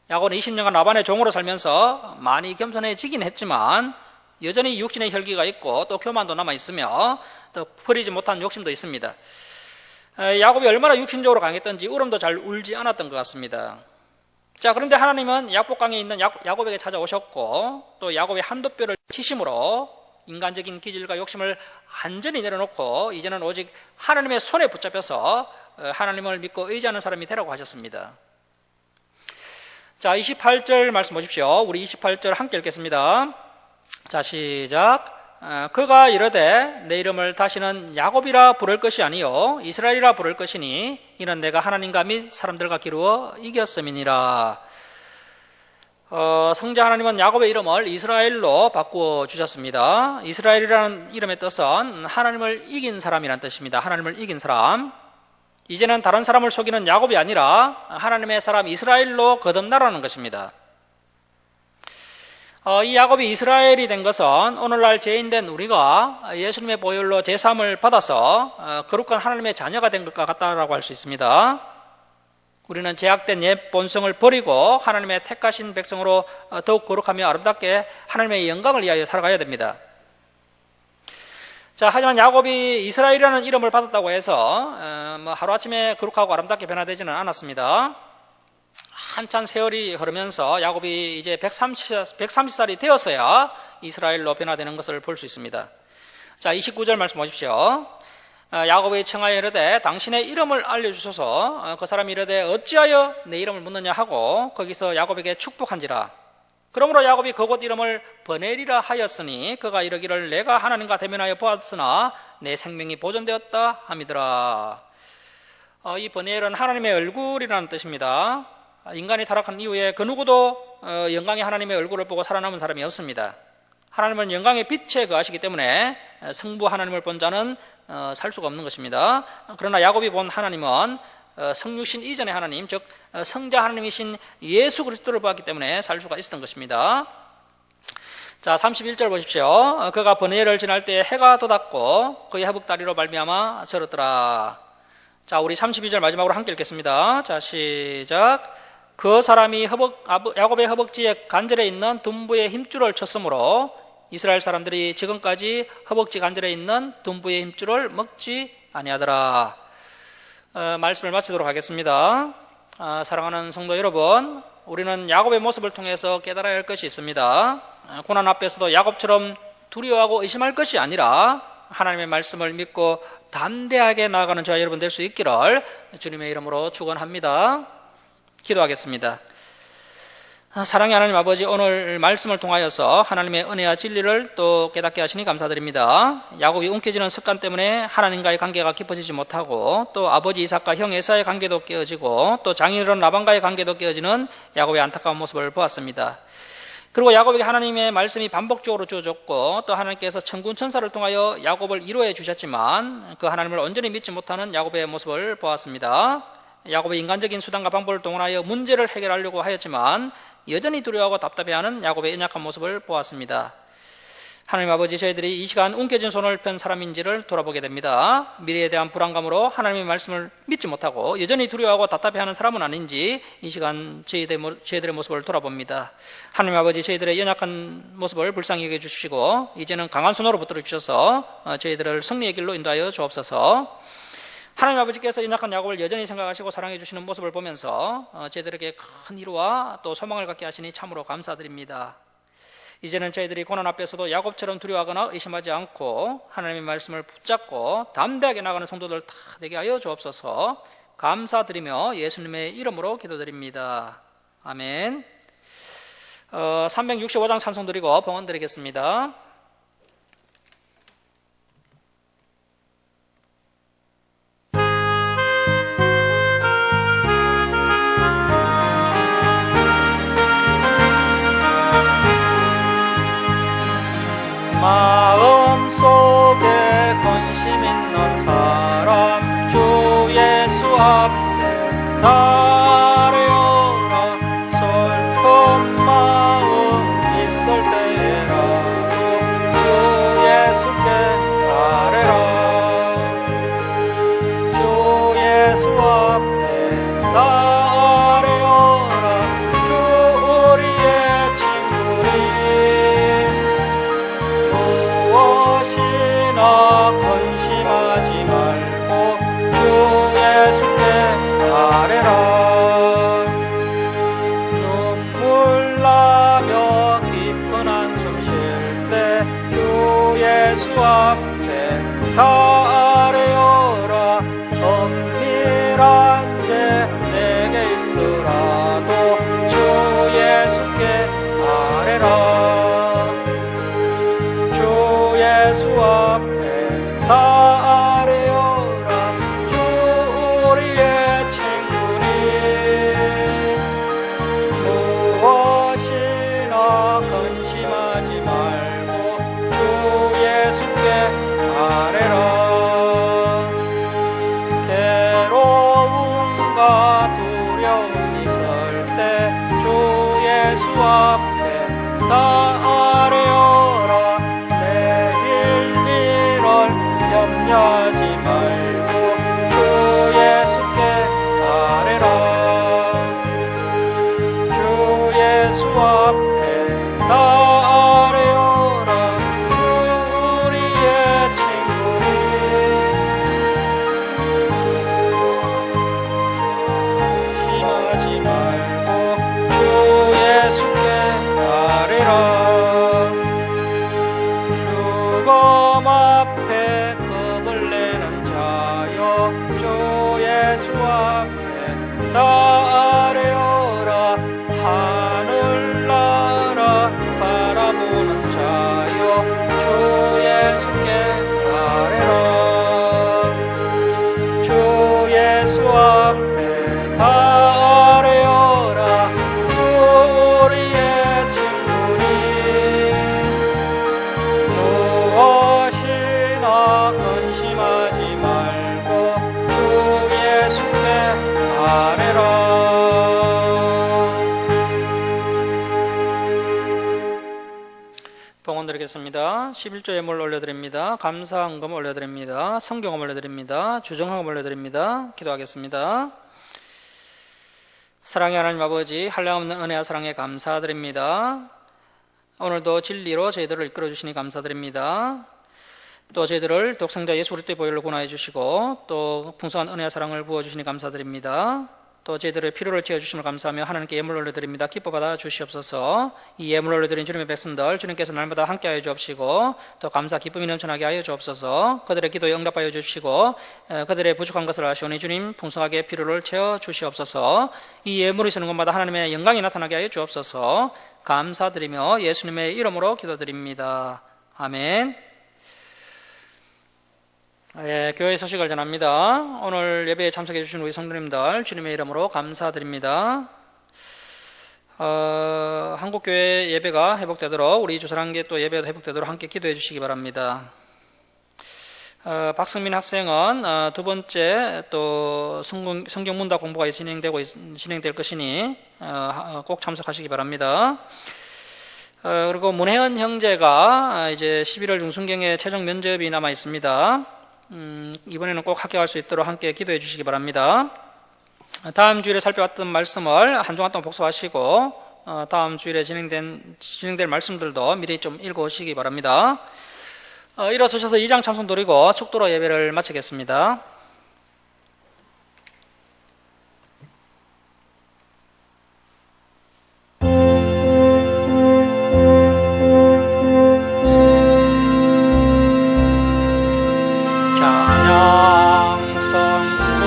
야곱은 20년간 라반의 종으로 살면서 많이 겸손해지긴 했지만 여전히 육신의 혈기가 있고 또 교만도 남아있으며 또 버리지 못한 욕심도 있습니다. 야곱이 얼마나 육신적으로 강했던지 울음도 잘 울지 않았던 것 같습니다. 자, 그런데 하나님은 약복강에 있는 야곱에게 찾아오셨고 또 야곱의 한두 뼈를 치심으로 인간적인 기질과 욕심을 완전히 내려놓고 이제는 오직 하나님의 손에 붙잡혀서 하나님을 믿고 의지하는 사람이 되라고 하셨습니다. 자, 28절 말씀 보십시오. 우리 28절 함께 읽겠습니다. 자, 시작. 그가 이르되 내 이름을 다시는 야곱이라 부를 것이 아니요 이스라엘이라 부를 것이니 이는 내가 하나님과 및 사람들과 기루어 이겼음이니라. 성자 하나님은 야곱의 이름을 이스라엘로 바꾸어 주셨습니다. 이스라엘이라는 이름의 뜻은 하나님을 이긴 사람이라는 뜻입니다. 하나님을 이긴 사람. 이제는 다른 사람을 속이는 야곱이 아니라 하나님의 사람 이스라엘로 거듭나라는 것입니다. 이 야곱이 이스라엘이 된 것은 오늘날 죄인된 우리가 예수님의 보혈로 제사함을 받아서 거룩한 하나님의 자녀가 된 것과 같다라고 할 수 있습니다. 우리는 죄악된 옛 본성을 버리고 하나님의 택하신 백성으로 더욱 거룩하며 아름답게 하나님의 영광을 위하여 살아가야 됩니다. 자, 하지만 야곱이 이스라엘이라는 이름을 받았다고 해서 하루아침에 거룩하고 아름답게 변화되지는 않았습니다. 한참 세월이 흐르면서 야곱이 이제 130살이 되었어야 이스라엘로 변화되는 것을 볼 수 있습니다. 자, 29절 말씀 보십시오. 야곱이 청하여 이르되 당신의 이름을 알려주소서. 그 사람이 이르되 어찌하여 내 이름을 묻느냐 하고 거기서 야곱에게 축복한지라. 그러므로 야곱이 그곳 이름을 버넬이라 하였으니 그가 이르기를 내가 하나님과 대면하여 보았으나 내 생명이 보존되었다 함이더라. 이 버넬은 하나님의 얼굴이라는 뜻입니다. 인간이 타락한 이후에 그 누구도 영광의 하나님의 얼굴을 보고 살아남은 사람이 없습니다. 하나님은 영광의 빛에 거하시기 때문에 성부 하나님을 본 자는 살 수가 없는 것입니다. 그러나 야곱이 본 하나님은 성육신 이전의 하나님, 즉 성자 하나님이신 예수 그리스도를 보았기 때문에 살 수가 있었던 것입니다. 자, 31절 보십시오. 그가 버네를 지날 때 해가 돋았고 그의 허벅다리로 말미암아 절었더라. 자, 우리 32절 마지막으로 함께 읽겠습니다. 자, 시작. 그 사람이 야곱의 허벅지에 관절에 있는 둔부의 힘줄을 쳤으므로 이스라엘 사람들이 지금까지 허벅지 관절에 있는 둔부의 힘줄을 먹지 아니하더라. 말씀을 마치도록 하겠습니다. 사랑하는 성도 여러분, 우리는 야곱의 모습을 통해서 깨달아야 할 것이 있습니다. 고난 앞에서도 야곱처럼 두려워하고 의심할 것이 아니라 하나님의 말씀을 믿고 담대하게 나아가는 저와 여러분 될 수 있기를 주님의 이름으로 축원합니다. 기도하겠습니다. 사랑의 하나님 아버지, 오늘 말씀을 통하여서 하나님의 은혜와 진리를 또 깨닫게 하시니 감사드립니다. 야곱이 움켜쥐는 습관 때문에 하나님과의 관계가 깊어지지 못하고 또 아버지 이삭과 형 에사의 관계도 깨어지고 또 장인어른 라반과의 관계도 깨어지는 야곱의 안타까운 모습을 보았습니다. 그리고 야곱에게 하나님의 말씀이 반복적으로 주어졌고 또 하나님께서 천군 천사를 통하여 야곱을 위로해 주셨지만 그 하나님을 온전히 믿지 못하는 야곱의 모습을 보았습니다. 야곱의 인간적인 수단과 방법을 동원하여 문제를 해결하려고 하였지만 여전히 두려워하고 답답해하는 야곱의 연약한 모습을 보았습니다. 하나님 아버지, 저희들이 이 시간 움켜진 손을 편 사람인지를 돌아보게 됩니다. 미래에 대한 불안감으로 하나님의 말씀을 믿지 못하고 여전히 두려워하고 답답해하는 사람은 아닌지 이 시간 저희들의 모습을 돌아봅니다. 하나님 아버지, 저희들의 연약한 모습을 불쌍히 여겨 주시고 이제는 강한 손으로 붙들어 주셔서 저희들을 승리의 길로 인도하여 주옵소서. 하나님 아버지께서 연약한 야곱을 여전히 생각하시고 사랑해 주시는 모습을 보면서 저희들에게 큰 위로와 또 소망을 갖게 하시니 참으로 감사드립니다. 이제는 저희들이 고난 앞에서도 야곱처럼 두려워하거나 의심하지 않고 하나님의 말씀을 붙잡고 담대하게 나가는 성도들 다 되게 하여 주옵소서. 감사드리며 예수님의 이름으로 기도드립니다. 아멘. 365장 찬송 드리고 봉헌 드리겠습니다. 마음속에 관심 있는 사람 주 예수 앞에 따르여라. 슬픈 마음 있을 때라도 주 예수께 따르라. 주 예수 앞에 따르여라. 주 우리의 친구니 무엇이나 근심하지 말고 주 예수께 따르라. 눈물 나며 깊은 한숨 쉴 때 주 예수 앞에 따르여라. 은밀한 죄 내게 있더라도 주 예수께 따르라. 주 예수 앞에 따르여라. 주 우리의 친구니 무엇이나 근심하지 말고 주 예수께 따르라. 괴로움과 두려움 있을 때 주 예수 앞에 따르여라. 내일 일을 염려하지 말고 주 예수께 따르라. 주 예수 앞에 따르여라. 주 우리의 친구니 심하지 말고 주 예수께 따르라. 죽음 앞에 겁을 내는 자여 주 예수 앞에 따르여라. 하늘나라 바라보는 자여 주 예수께 따르라. 주 예수 앞에 따르여라. 주 우리의 친구니 무엇이나 근심하지 말고 주 예수께 따르라. 봉헌 드리겠습니다. 11조 예물 올려드립니다. 감사 헌금 올려드립니다. 성경금 올려드립니다. 주정헌금 올려드립니다. 기도하겠습니다. 사랑의 하나님 아버지, 한량없는 은혜와 사랑에 감사드립니다. 오늘도 진리로 저희들을 이끌어주시니 감사드립니다. 또 저희들을 독생자 예수 그리스도의 보혈로 구원하여 주시고 또 풍성한 은혜와 사랑을 부어주시니 감사드립니다. 또 저희들의 필요를 채워주심을 감사하며 하나님께 예물 올려드립니다. 기뻐 받아 주시옵소서. 이 예물 올려드린 주님의 백성들 주님께서 날마다 함께하여 주옵시고 또 감사 기쁨이 넘쳐나게 하여 주옵소서. 그들의 기도에 응답하여 주시고 그들의 부족한 것을 아시오니 주님 풍성하게 필요를 채워주시옵소서. 이 예물이 서는 곳마다 하나님의 영광이 나타나게 하여 주옵소서. 감사드리며 예수님의 이름으로 기도드립니다. 아멘. 교회 소식을 전합니다. 오늘 예배에 참석해 주신 우리 성도님들 주님의 이름으로 감사드립니다. 한국교회 예배가 회복되도록 우리 주사랑계 또 예배도 회복되도록 함께 기도해 주시기 바랍니다. 박승민 학생은 두 번째 또 성경 문답 공부가 진행될 것이니 꼭 참석하시기 바랍니다. 그리고 문혜연 형제가 이제 11월 중순경에 최종 면접이 남아 있습니다. 이번에는 꼭 합격할 수 있도록 함께 기도해 주시기 바랍니다. 다음 주일에 살펴봤던 말씀을 한 주간 동안 복습하시고 다음 주일에 진행될 말씀들도 미리 좀 읽어오시기 바랍니다. 일어서셔서 2장 찬송 드리고 축도로 예배를 마치겠습니다. 찬양 성부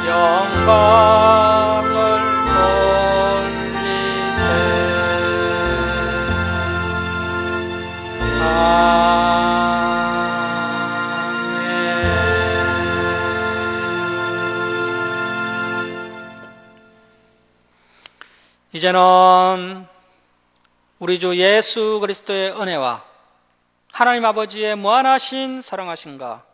영광을 돌리세. 이제는 우리 주 예수 그리스도의 은혜와 하나님 아버지의 무한하신 사랑하심과